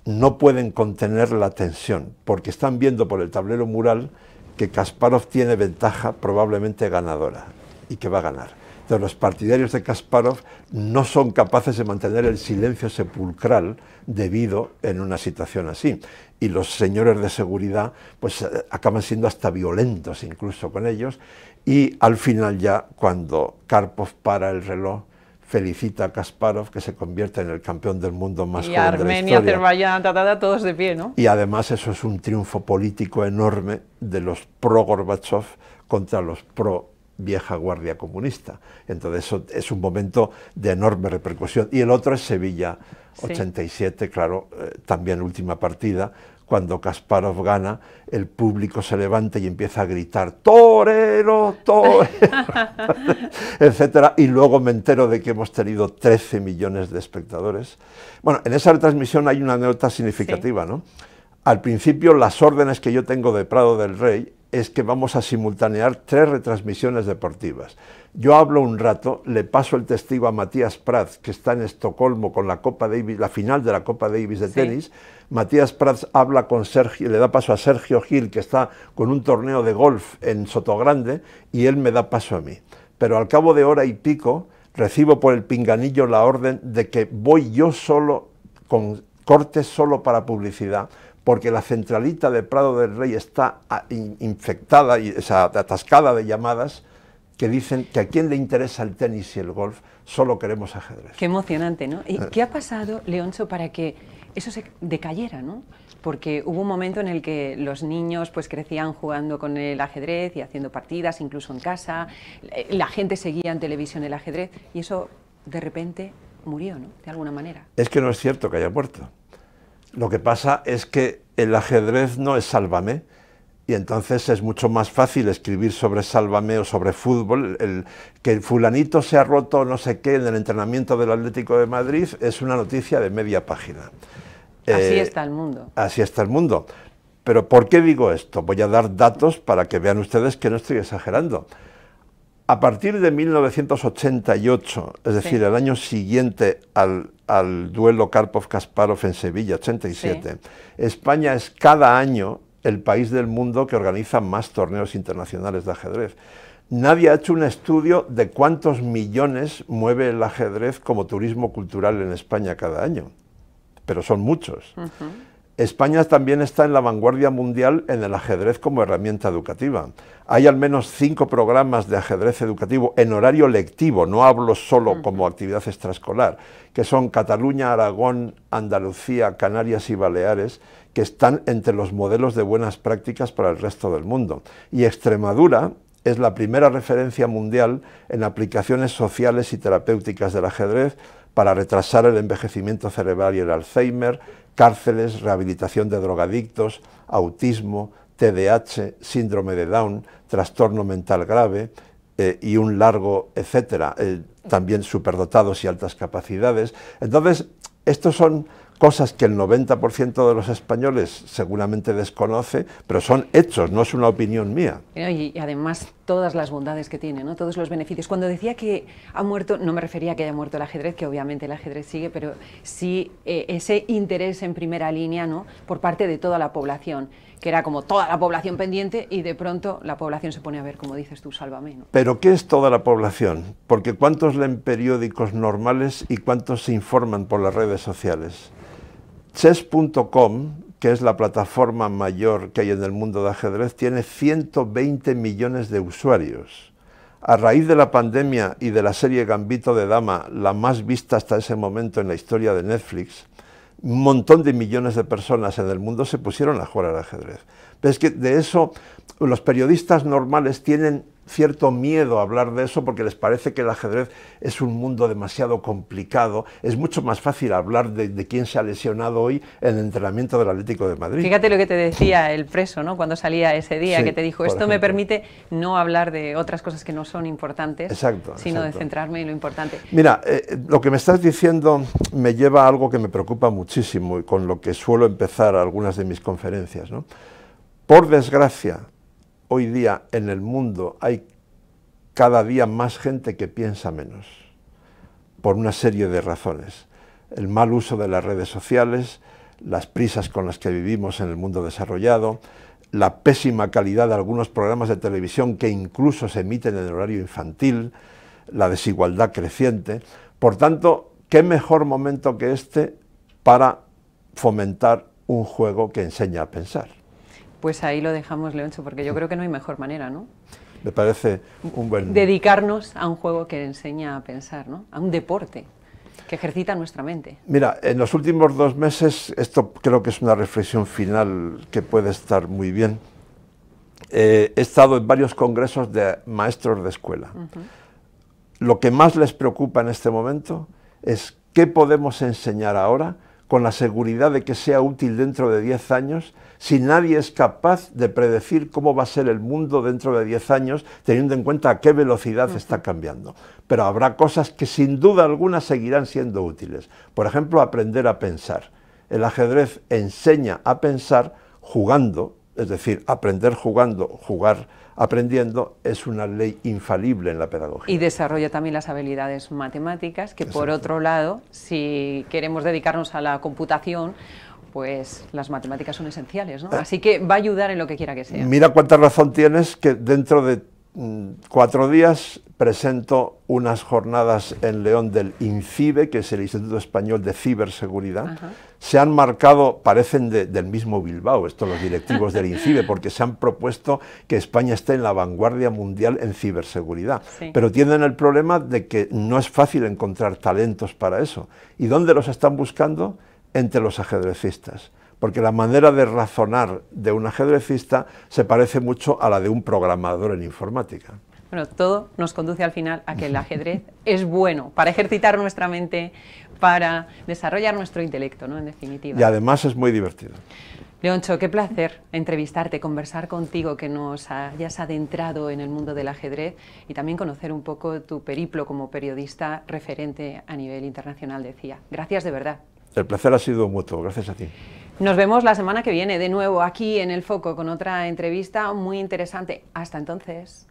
no pueden contener la tensión, porque están viendo por el tablero mural que Kasparov tiene ventaja probablemente ganadora y que va a ganar. Entonces los partidarios de Kasparov no son capaces de mantener el silencio sepulcral debido en una situación así. Y los señores de seguridad pues acaban siendo hasta violentos incluso con ellos. Y al final ya, cuando Karpov para el reloj, felicita a Kasparov, que se convierte en el campeón del mundo más joven Armenia, de la historia. Azerbaiyán, todos de pie, ¿no? Y además eso es un triunfo político enorme de los pro-Gorbachev contra los pro-vieja guardia comunista. Entonces eso es un momento de enorme repercusión. Y el otro es Sevilla, 87, sí. Claro, también última partida. Cuando Kasparov gana, el público se levanta y empieza a gritar ¡torero, torero! etcétera, y luego me entero de que hemos tenido 13 millones de espectadores. Bueno, en esa retransmisión hay una anécdota significativa, sí. ¿No? Al principio, las órdenes que yo tengo de Prado del Rey es que vamos a simultanear 3 retransmisiones deportivas. Yo hablo un rato, le paso el testigo a Matías Prats, que está en Estocolmo con la Copa Davis, la final de la Copa Davis de tenis. Matías Prats habla con Sergio, le da paso a Sergio Gil, que está con un torneo de golf en Sotogrande, y él me da paso a mí. Pero al cabo de hora y pico, recibo por el pinganillo la orden de que voy yo solo, con cortes solo para publicidad, porque la centralita de Prado del Rey está infectada, y, atascada de llamadas que dicen que a quién le interesa el tenis y el golf, solo queremos ajedrez. Qué emocionante, ¿no? ¿Y qué ha pasado, Leoncho, para que eso se decayera, ¿no? Porque hubo un momento en el que los niños pues crecían jugando con el ajedrez y haciendo partidas, incluso en casa, la gente seguía en televisión el ajedrez, y eso de repente murió, ¿no? De alguna manera. Es que no es cierto que haya muerto. Lo que pasa es que el ajedrez no es Sálvame, y entonces es mucho más fácil escribir sobre Sálvame o sobre fútbol. Que el fulanito se ha roto no sé qué en el entrenamiento del Atlético de Madrid es una noticia de media página. Así está el mundo. Así está el mundo. Pero ¿por qué digo esto? Voy a dar datos para que vean ustedes que no estoy exagerando. A partir de 1988, es decir, el año siguiente al duelo Karpov-Kasparov en Sevilla, 87, España es cada año el país del mundo que organiza más torneos internacionales de ajedrez. Nadie ha hecho un estudio de cuántos millones mueve el ajedrez como turismo cultural en España cada año, pero son muchos. España también está en la vanguardia mundial en el ajedrez como herramienta educativa. Hay al menos 5 programas de ajedrez educativo en horario lectivo, no hablo solo como actividad extraescolar, que son Cataluña, Aragón, Andalucía, Canarias y Baleares, que están entre los modelos de buenas prácticas para el resto del mundo. Y Extremadura es la primera referencia mundial en aplicaciones sociales y terapéuticas del ajedrez para retrasar el envejecimiento cerebral y el Alzheimer, cárceles, rehabilitación de drogadictos, autismo, TDAH, síndrome de Down, trastorno mental grave y un largo etcétera, también superdotados y altas capacidades. Entonces, estos son cosas que el 90% de los españoles seguramente desconoce, pero son hechos, no es una opinión mía. Y además todas las bondades que tiene, ¿no? Todos los beneficios. Cuando decía que ha muerto, no me refería a que haya muerto el ajedrez, que obviamente el ajedrez sigue, pero sí ese interés en primera línea, ¿no? Por parte de toda la población, que era como toda la población pendiente, y de pronto la población se pone a ver, como dices tú, Sálvame, ¿no? ¿Pero qué es toda la población? Porque ¿cuántos leen periódicos normales y cuántos se informan por las redes sociales? Chess.com, que es la plataforma mayor que hay en el mundo de ajedrez, tiene 120 millones de usuarios. A raíz de la pandemia y de la serie Gambito de Dama, la más vista hasta ese momento en la historia de Netflix, un montón de millones de personas en el mundo se pusieron a jugar al ajedrez. Pero es que de eso los periodistas normales tienen cierto miedo a hablar de eso porque les parece que el ajedrez es un mundo demasiado complicado. Es mucho más fácil hablar de quién se ha lesionado hoy en el entrenamiento del Atlético de Madrid. Fíjate lo que te decía el preso, ¿no? Cuando salía ese día, Sí, que te dijo, esto me permite no hablar de otras cosas que no son importantes, sino de centrarme en lo importante. Mira, lo que me estás diciendo me lleva a algo que me preocupa muchísimo y con lo que suelo empezar algunas de mis conferencias, ¿no? Por desgracia, hoy día en el mundo hay cada día más gente que piensa menos, por una serie de razones. El mal uso de las redes sociales, las prisas con las que vivimos en el mundo desarrollado, la pésima calidad de algunos programas de televisión que incluso se emiten en el horario infantil, la desigualdad creciente. Por tanto, ¿qué mejor momento que este para fomentar un juego que enseña a pensar? Pues ahí lo dejamos, Leoncho, porque yo creo que no hay mejor manera, ¿no? Me parece un buen... Dedicarnos a un juego que enseña a pensar, ¿no? A un deporte que ejercita nuestra mente. Mira, en los últimos 2 meses, esto creo que es una reflexión final que puede estar muy bien, he estado en varios congresos de maestros de escuela. Lo que más les preocupa en este momento es qué podemos enseñar ahora con la seguridad de que sea útil dentro de 10 años, si nadie es capaz de predecir cómo va a ser el mundo dentro de 10 años, teniendo en cuenta a qué velocidad está cambiando. Pero habrá cosas que sin duda alguna seguirán siendo útiles. Por ejemplo, aprender a pensar. El ajedrez enseña a pensar jugando, es decir, aprender jugando, jugar aprendiendo, es una ley infalible en la pedagogía. Y desarrolla también las habilidades matemáticas, que por otro lado, si queremos dedicarnos a la computación, pues las matemáticas son esenciales, ¿no? Así que va a ayudar en lo que quiera que sea. Mira cuánta razón tienes, que dentro de 4 días presento unas jornadas en León del INCIBE, que es el Instituto Español de Ciberseguridad. Se han marcado, parecen del mismo Bilbao, estos los directivos del INCIBE, porque se han propuesto que España esté en la vanguardia mundial en ciberseguridad. Pero tienen el problema de que no es fácil encontrar talentos para eso. ¿Y dónde los están buscando? Entre los ajedrecistas. Porque la manera de razonar de un ajedrecista se parece mucho a la de un programador en informática. Bueno, todo nos conduce al final a que el ajedrez es bueno para ejercitar nuestra mente, para desarrollar nuestro intelecto, ¿no? En definitiva. Y además es muy divertido. Leoncho, qué placer entrevistarte, conversar contigo, que nos hayas adentrado en el mundo del ajedrez y también conocer un poco tu periplo como periodista referente a nivel internacional de CIA. Gracias de verdad. El placer ha sido mutuo, gracias a ti. Nos vemos la semana que viene de nuevo aquí en El Foco con otra entrevista muy interesante. Hasta entonces.